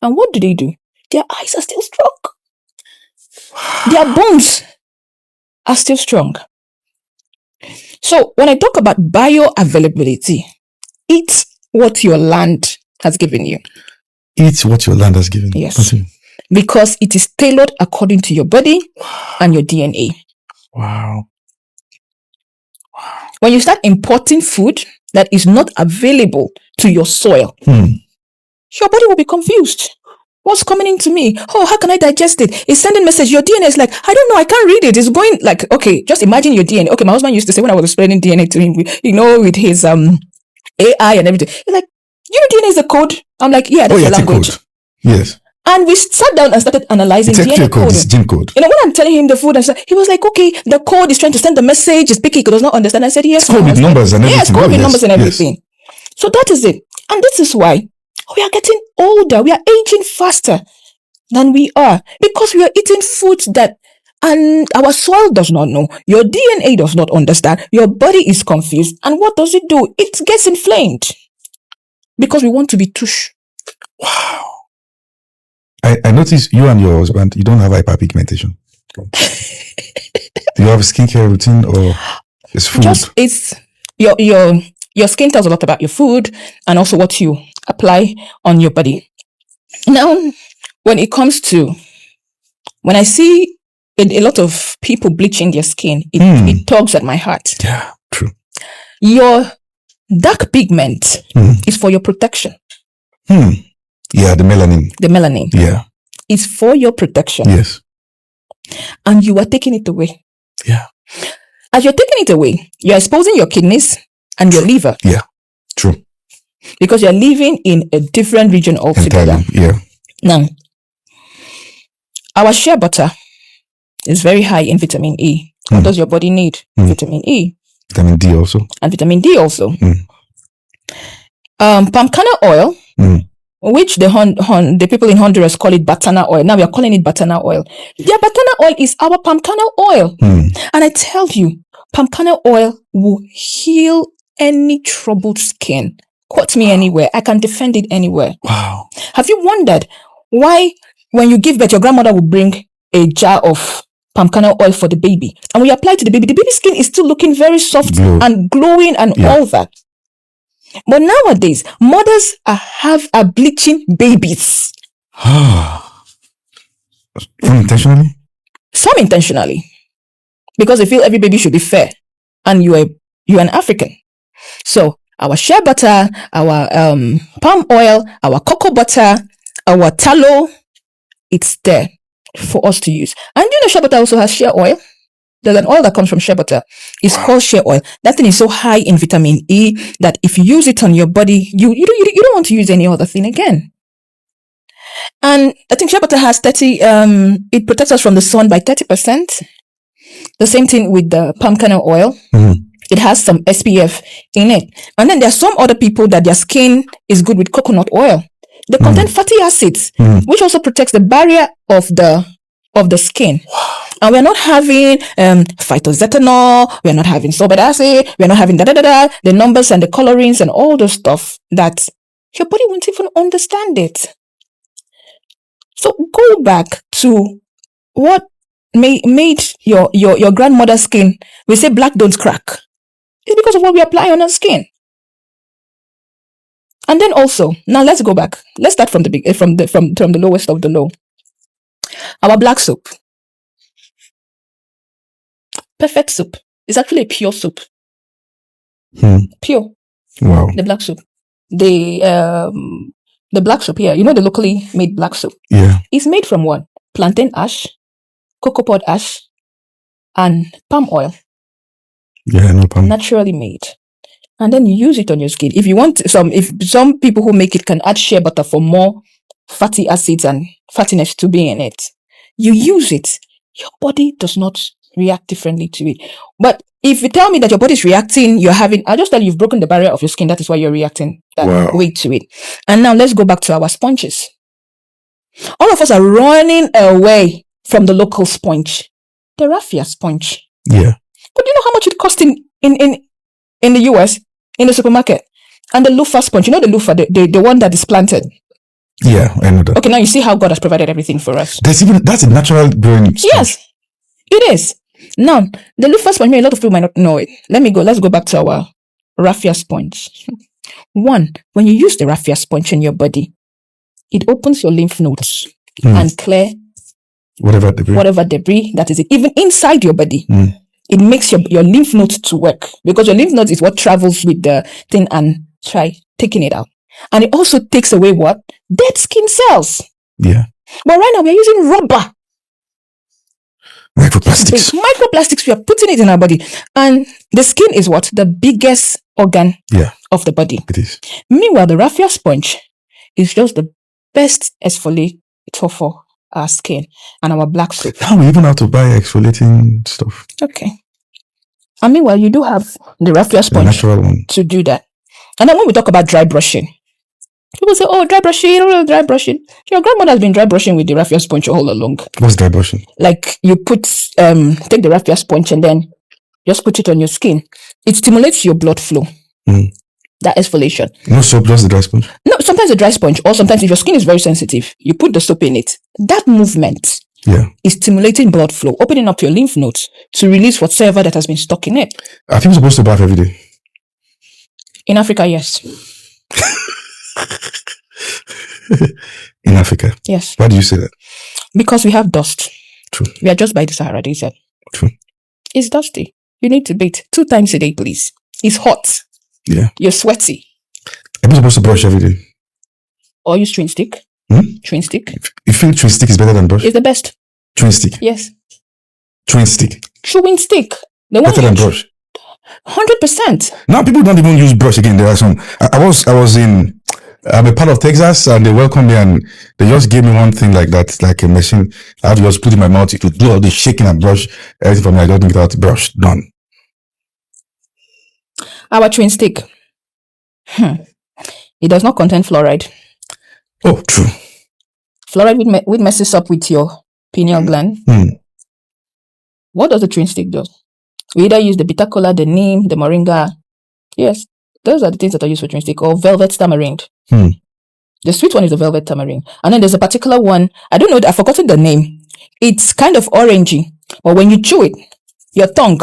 And what do? Their eyes are still strong. Their bones are still strong. So when I talk about bioavailability, eat what your land has given you. Eat what your land has given you. Yes. Because it is tailored according to your body and your DNA. Wow. When you start importing food that is not available to your soil, your body will be confused. What's coming into me? Oh, how can I digest it? It's sending message. Your DNA is like, I don't know, I can't read it. It's going like, okay, just imagine your DNA. Okay, my husband used to say when I was explaining DNA to him, with his AI and everything, he's like, DNA is a code. I'm like, yeah, that's your language. Code. Yes. And we sat down and started analyzing DNA code. It's gene code. When I'm telling him the food, he was like, okay, the code is trying to send the message. It's picky. He does not understand. I said, yes. It's code with numbers and everything. Yes, code with numbers and everything. So that is it. And this is why we are getting older. We are aging faster than we are because we are eating foods that and our soil does not know. Your DNA does not understand. Your body is confused. And what does it do? It gets inflamed because we want to be tush. Wow. I noticed you and your husband, you don't have hyperpigmentation. Do you have a skincare routine or is food? It's your skin tells a lot about your food and also what you apply on your body. Now, when I see a lot of people bleaching their skin, it tugs at my heart. Yeah, true. Your dark pigment is for your protection. Yeah, the melanin. The melanin. Yeah. It's for your protection. Yes. And you are taking it away. Yeah. As you're taking it away, you're exposing your kidneys and your liver. Yeah. True. because you're living in a different region altogether. Entirely. Yeah. Now, our shea butter is very high in vitamin E. What does your body need? Vitamin E. Vitamin D also. And vitamin D also. Palm kernel oil, which the people in Honduras call it batana oil. Now we are calling it batana oil. Yeah, batana oil is our palm kernel oil. And I tell you, palm kernel oil will heal any troubled skin. Quote me anywhere. I can defend it anywhere. Wow. Have you wondered why when you give birth, your grandmother will bring a jar of palm kernel oil for the baby, and we apply to the baby's skin is still looking very soft and glowing and all that. But nowadays, mothers are bleaching babies. Unintentionally? Some intentionally, because they feel every baby should be fair, and you're an African. So our shea butter, our palm oil, our cocoa butter, our tallow, it's there for us to use. And you know, shea butter also has shea oil. There's an oil that comes from shea butter. It's called shea oil. That thing is so high in vitamin E that if you use it on your body, you don't want to use any other thing again. And I think shea butter has 30. It protects us from the sun by 30%. The same thing with the palm kernel oil. It has some SPF in it. And then there are some other people that their skin is good with coconut oil. They contain fatty acids, which also protects the barrier of the skin. And we're not having phytozetanol, we're not having sorbate acid, we're not having the numbers and the colorings and all the stuff that your body won't even understand it. So go back to what made your grandmother's skin, we say black don't crack. It's because of what we apply on our skin. And then also, now let's go back. Let's start from the lowest of the low. Our black soap. Perfect soup. It's actually a pure soup. Pure. Wow. The black soup. The black soup here, you know, the locally made black soup. Yeah. It's made from what? Plantain ash, cocoa pod ash, and palm oil. Yeah, no palm. Naturally made. And then you use it on your skin. If you want if some people who make it can add shea butter for more fatty acids and fattiness to be in it, you use it. Your body does not react differently to it. But if you tell me that your body is reacting, I'll just tell you, you've broken the barrier of your skin. That is why you're reacting that way to it. And now let's go back to our sponges. All of us are running away from the local sponge, the raffia sponge. Yeah. But do you know how much it costs in the US, in the supermarket? And the loofah sponge, you know the loofah, the one that is planted. Yeah, I know that. Okay, now you see how God has provided everything for us. That's a natural growing sponge. Yes, it is. Now, the loofah sponge, a lot of people might not know it. Let's go back to our raffia sponge. One, when you use the raffia sponge in your body, it opens your lymph nodes and clear whatever debris that is even inside your body. It makes your lymph nodes to work, because your lymph nodes is what travels with the thing and try taking it out. And it also takes away what? Dead skin cells. Yeah. But right now we are using rubber. Microplastics, we are putting it in our body. And the skin is what? The biggest organ of the body. It is. Meanwhile, the raffia sponge is just the best exfoliator for our skin and our black soap. Now we even have to buy exfoliating stuff. Okay. And meanwhile, you do have the raffia sponge, the natural one, to do that. And then when we talk about dry brushing, people say, oh, dry brushing. Your grandmother has been dry brushing with the raffia sponge all along. What's dry brushing? Like you take the raffia sponge and then just put it on your skin. It stimulates your blood flow. That exfoliation. No soap, just the dry sponge? No, sometimes the dry sponge, or sometimes if your skin is very sensitive, you put the soap in it. That movement is stimulating blood flow, opening up your lymph nodes to release whatsoever that has been stuck in it. Are people supposed to bath every day? In Africa, yes. In Africa? Yes. Why do you say that? Because we have dust. True. We are just by the Sahara Desert. True. It's dusty. You need to bathe 2 times a day, please. It's hot. Yeah. You're sweaty. Am I supposed to brush every day? Or use chewing stick. Chewing stick. You feel chewing stick is better than brush? It's the best. Chewing stick? Yes. Chewing stick? Chewing stick. Better than brush? 100%. Now people don't even use brush again. There are some. I was in. I'm a part of Texas, and they welcomed me, and they just gave me one thing like that, like a machine. I had to just put it in my mouth to do all the shaking and brush everything for me. I don't think without brush done. Our chewing stick. It does not contain fluoride. Oh, true. Fluoride would messes up with your pineal gland. What does the chewing stick do? We either use the bitter cola, the neem, the moringa. Yes, those are the things that are used for chewing stick, or velvet tamarind. The sweet one is the velvet tamarind. And then there's a particular one, I don't know, I've forgotten the name. It's kind of orangey, but when you chew it, your tongue,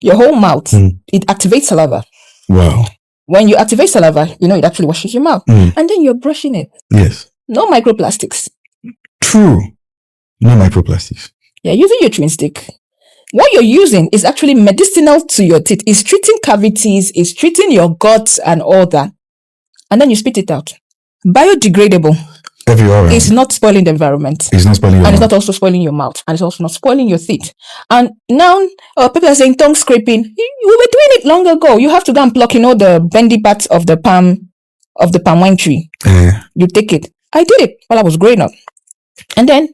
your whole mouth, it activates saliva. Wow. When you activate saliva, you know, it actually washes your mouth. And then you're brushing it. Yes. No microplastics. True. No microplastics. You're using your chewing stick. What you're using is actually medicinal to your teeth. It's treating cavities, it's treating your guts and all that. And then you spit it out. Biodegradable. It's not spoiling the environment. It's not spoiling your mouth. And it's not also spoiling your mouth. And it's also not spoiling your teeth. And now, people are saying tongue scraping. We were doing it long ago. You have to go and pluck, the bendy parts of the palm wine tree. You take it. I did it while I was growing up. And then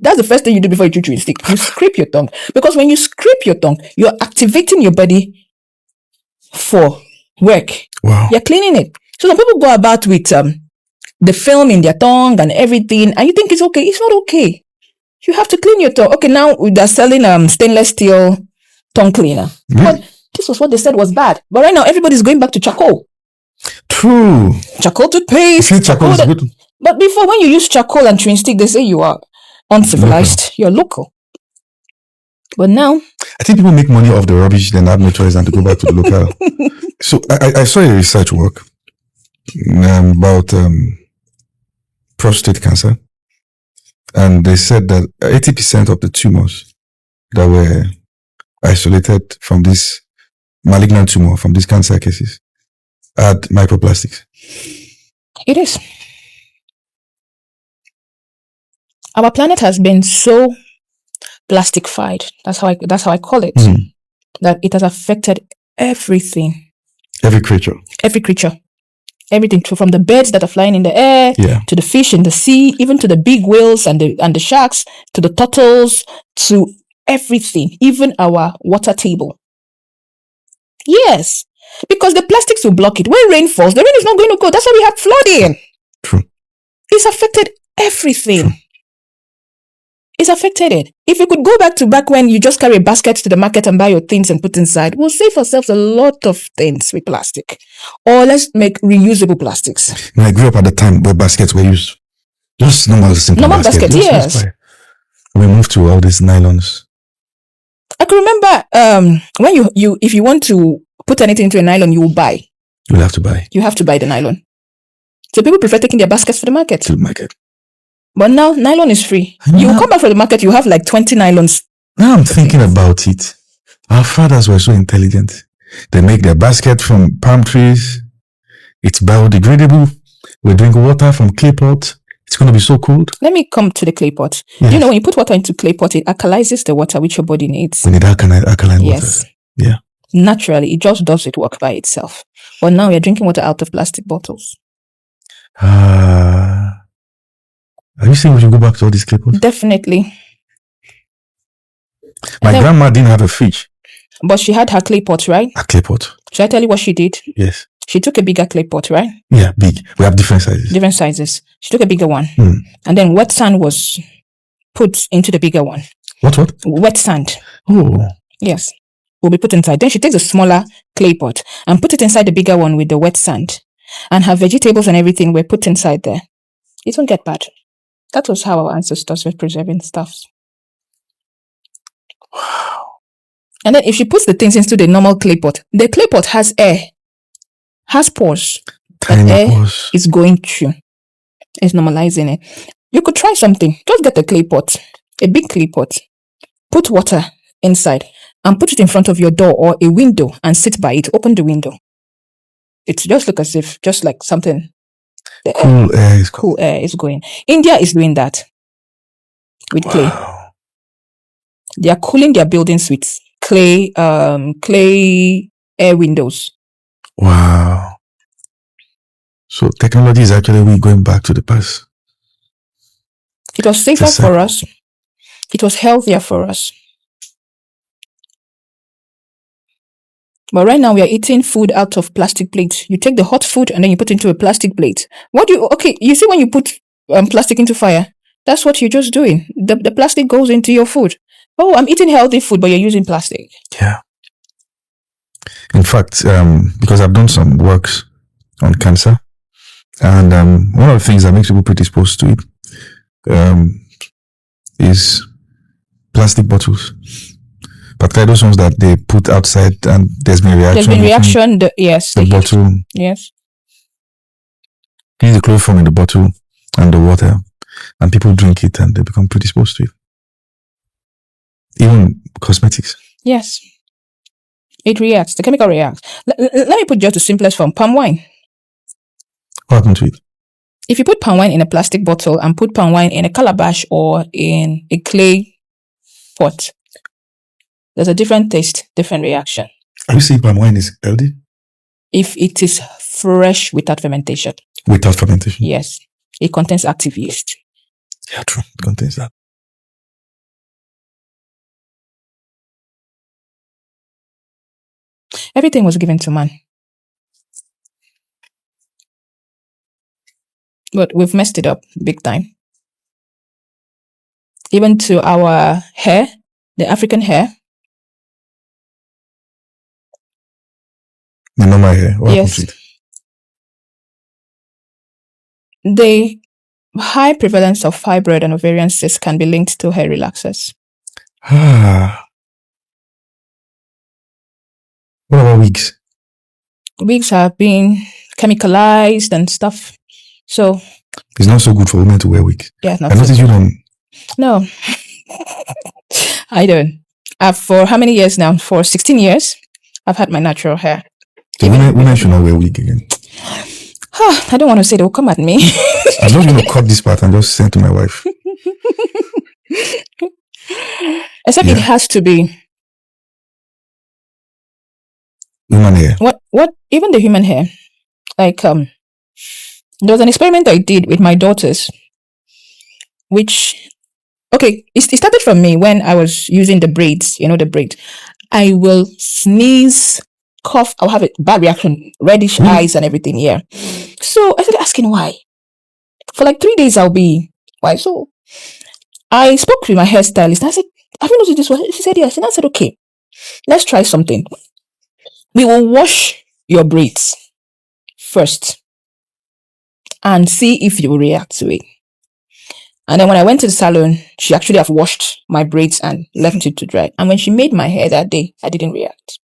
that's the first thing you do before you chew chewing stick. You scrape your tongue. Because when you scrape your tongue, you're activating your body for work. Wow. You're cleaning it. So some people go about with the film in their tongue and everything, and you think it's okay. It's not okay. You have to clean your tongue. Okay, now they're selling stainless steel tongue cleaner. But this was what they said was bad. But right now, everybody's going back to charcoal. True. Charcoal toothpaste. Charcoal is good. But before, when you use charcoal and chewing stick, they say you are uncivilized. You're local. But now, I think people make money off the rubbish, then have no choice than to go back to the local. So I saw a research work about prostate cancer, and they said that 80% of the tumors that were isolated from this malignant tumor, from these cancer cases, had microplastics. It is. Our planet has been so plastified. That's how I call it. That it has affected everything. Every creature. Everything, from the birds that are flying in the air, to the fish in the sea, even to the big whales and the sharks, to the turtles, to everything, even our water table. Yes, because the plastics will block it. When rain falls, the rain is not going to go. That's why we have flooding. True. It's affected everything. True. It's affected it. If we could go back when you just carry a basket to the market and buy your things and put inside, we'll save ourselves a lot of things with plastic. Or let's make reusable plastics. When I grew up at the time where baskets were used, just normal basket. Yes. We moved to all these nylons. I can remember when you if you want to put anything into a nylon, you will buy. You'll have to buy. You have to buy the nylon. So people prefer taking their baskets to the market. To the market. But now, nylon is free. You come back from the market, you have like 20 nylons. Now I'm thinking about it. Our fathers were so intelligent. They make their basket from palm trees. It's biodegradable. We drink water from clay pot. It's going to be so cold. Let me come to the clay pot. Yes. When you put water into clay pot, it alkalizes the water which your body needs. We need alkaline water. Yes. Yeah. Naturally, it just does it work by itself. But now we're drinking water out of plastic bottles. Are you saying we should go back to all these clay pots? Definitely. My grandma didn't have a fridge. But she had her clay pot, right? A clay pot. Should I tell you what she did? Yes. She took a bigger clay pot, right? Yeah, big. We have different sizes. She took a bigger one. And then wet sand was put into the bigger one. What? Wet sand. Oh. Yes. Will be put inside. Then she takes a smaller clay pot and put it inside the bigger one with the wet sand. And her vegetables and everything were put inside there. It won't get bad. That was how our ancestors were preserving stuff. Wow. And then if she puts the things into the normal clay pot, the clay pot has air, has pores. Tiny air pores. is going through. It's normalizing it. You could try something. Just get a clay pot, a big clay pot. Put water inside and put it in front of your door or a window and sit by it. Open the window. It just look as if, just like something. Cool air is going. India is doing that with clay. They are cooling their buildings with clay air windows. Wow. So technology is actually we going back to the past. It was safer for us. It was healthier for us. But right now we are eating food out of plastic plates. You take the hot food and then you put it into a plastic plate. You see when you put plastic into fire, that's what you're just doing. The plastic goes into your food. Oh, I'm eating healthy food, but you're using plastic. Yeah. In fact, because I've done some works on cancer, and one of the things that makes people predisposed to it is plastic bottles. Particularly those ones that they put outside and there's been a reaction. There's been reaction, yes. The bottle. Yes. Use the chloroform in the bottle and the water, and people drink it and they become predisposed to it. Even cosmetics. Yes. It reacts. The chemical reacts. Let me put just the simplest form. Palm wine. What happened to it? If you put palm wine in a plastic bottle and put palm wine in a calabash or in a clay pot, there's a different taste, different reaction. Are you saying palm wine is healthy? If it is fresh without fermentation. Without fermentation? Yes. It contains active yeast. Yeah, true. It contains that. Everything was given to man. But we've messed it up big time. Even to our hair, the African hair. The normal hair. What happens to it? The high prevalence of fibroid and ovarian cysts can be linked to hair relaxers. What about wigs? Wigs are being chemicalized and stuff. So it's not so good for women to wear wigs. Yeah, I noticed you don't. No, I don't. For how many years now? For 16 years, I've had my natural hair. So women should not wear wig again. I don't want to say they'll come at me. I'm just going to cut this part and just send to my wife. Except it has to be human hair. What? Even the human hair. Like there was an experiment I did with my daughters, which it started from me when I was using the braids. The braids. I will sneeze, cough. I'll have a bad reaction, reddish eyes and everything. Yeah. So I started asking why. For like 3 days, I'll be why. So I spoke with my hairstylist. And I said, "Have you noticed this?" She said, "Yes." And I said, "Okay, let's try something. We will wash your braids first and see if you will react to it." And then when I went to the salon, she actually have washed my braids and left it to dry. And when she made my hair that day, I didn't react.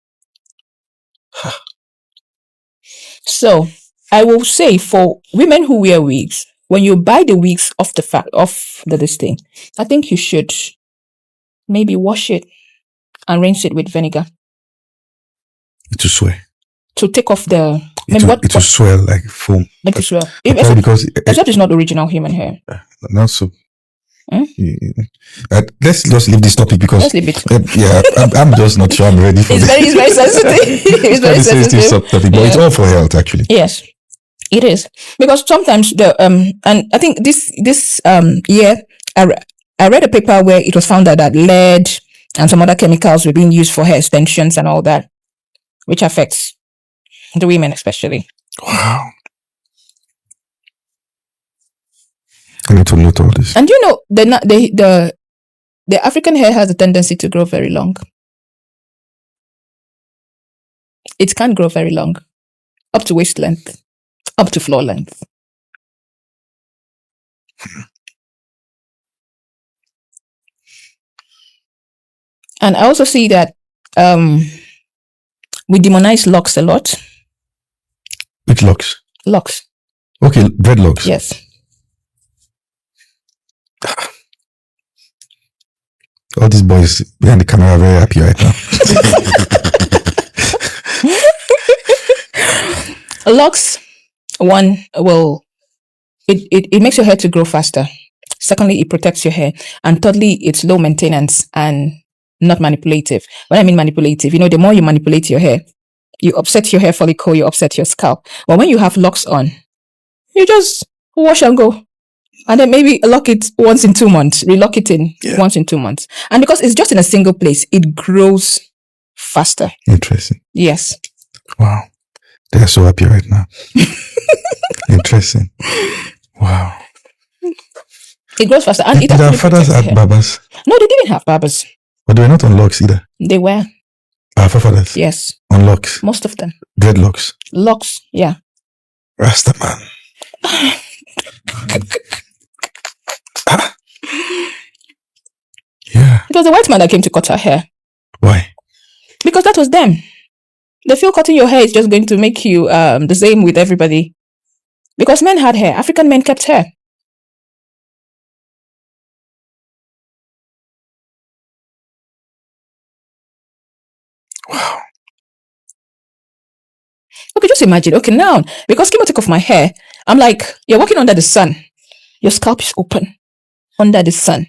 So I will say for women who wear wigs, when you buy the wigs off this thing, I think you should maybe wash it and rinse it with vinegar. It will swell. To take off the... It will swell like foam. It will swell. Except it's not original human hair. Not so. Let's just leave this topic because let's leave it. I'm just not sure I'm ready for this. It's very sensitive. It's very sensitive subtopic, but it's all for health actually. Yes, it is, because sometimes and I think this year I read a paper where it was found that lead and some other chemicals were being used for hair extensions and all that, which affects the women especially. Wow. I need to note all this. And the African hair has a tendency to grow very long. It can't grow very long, up to waist length, up to floor length. And I also see that we demonize locks a lot. Which locks? Locks. Okay, dreadlocks. Yes. All these boys behind the camera are very happy right now. Locks, one, it makes your hair to grow faster. Secondly, it protects your hair. And thirdly, it's low maintenance and not manipulative. When I mean manipulative, the more you manipulate your hair, you upset your hair follicle, you upset your scalp. But when you have locks on, you just wash and go. And then maybe lock it once in 2 months, relock it in once in 2 months. And because it's just in a single place, it grows faster. Interesting. Yes. Wow. They're so happy right now. Interesting. Wow. It grows faster. And Did our fathers have barbers? No, they didn't have barbers. But they were not on locks either. They were. Our forefathers? Yes. On locks? Most of them. Dreadlocks? Locks, yeah. Rastaman. Yeah. It was a white man that came to cut her hair. Why? Because that was them. They feel cutting your hair is just going to make you the same with everybody. Because men had hair. African men kept hair. Wow. Okay, just imagine. Okay, now, because chemo took off my hair, I'm like, you're walking under the sun. Your scalp is open under the sun.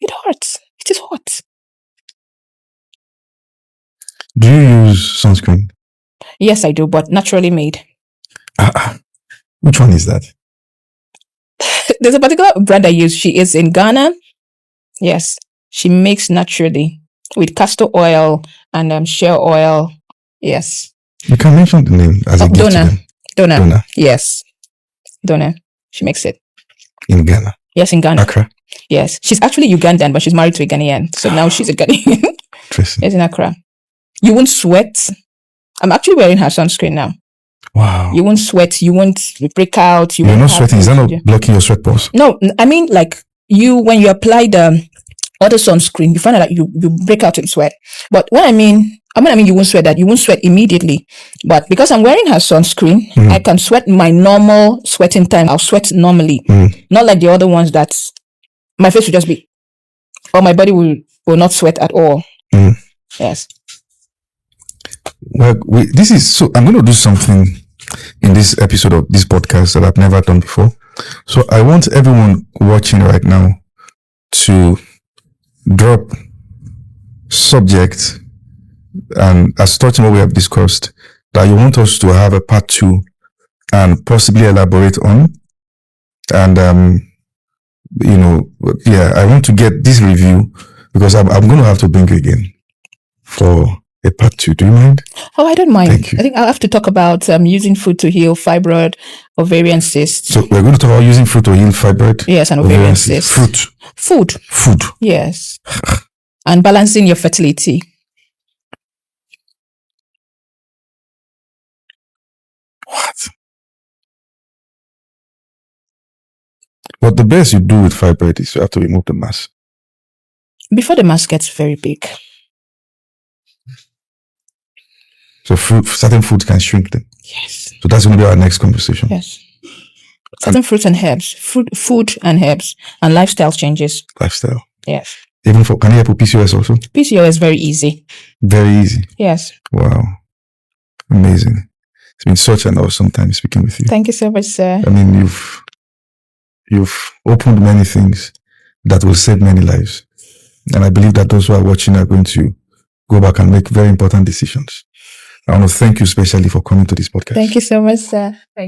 It hurts. It is hot. Do you use sunscreen? Yes, I do, but naturally made. Which one is that? There's a particular brand I use. She is in Ghana. Yes, she makes naturally with castor oil and shea oil. Yes. You can mention the name as a gift to them. Donna. Yes. Donna. She makes it. In Ghana? Yes, in Ghana. Accra? Yes. She's actually Ugandan, but she's married to a Ghanaian. So now she's a Ghanaian. Interesting. Yes, in Accra. You won't sweat. I'm actually wearing her sunscreen now. Wow. You won't sweat. You won't break out. You're not sweating. Is that not blocking your sweat pores? No, I mean like when you apply the other sunscreen, you find out that you break out in sweat. But I mean you won't sweat that. You won't sweat immediately. But because I'm wearing her sunscreen, I can sweat my normal sweating time. I'll sweat normally. Not like the other ones that my face will just be, or my body will not sweat at all. Yes. Well, I'm going to do something in this episode of this podcast that I've never done before. So I want everyone watching right now to drop subject and as touching what we have discussed that you want us to have a part 2 and possibly elaborate on. And, I want to get this review because I'm going to have to bring you again for a part 2. Do you mind? Oh, I don't mind. Thank you. I think I'll have to talk about using food to heal fibroid, ovarian cysts. So we're going to talk about using fruit to heal fibroid. Yes, and ovarian cysts. Food. Yes. And balancing your fertility. What? But the best you do with fibroid is you have to remove the mass. Before the mass gets very big. So certain foods can shrink them. Yes. So that's going to be our next conversation. Yes. Certain fruits and herbs. Food and herbs. And lifestyle changes. Lifestyle. Yes. Even can you help with PCOS also? PCOS is very easy. Very easy. Yes. Wow. Amazing. It's been such an awesome time speaking with you. Thank you so much, sir. I mean, you've opened many things that will save many lives. And I believe that those who are watching are going to go back and make very important decisions. I want to thank you especially for coming to this podcast. Thank you so much, sir. Thank you.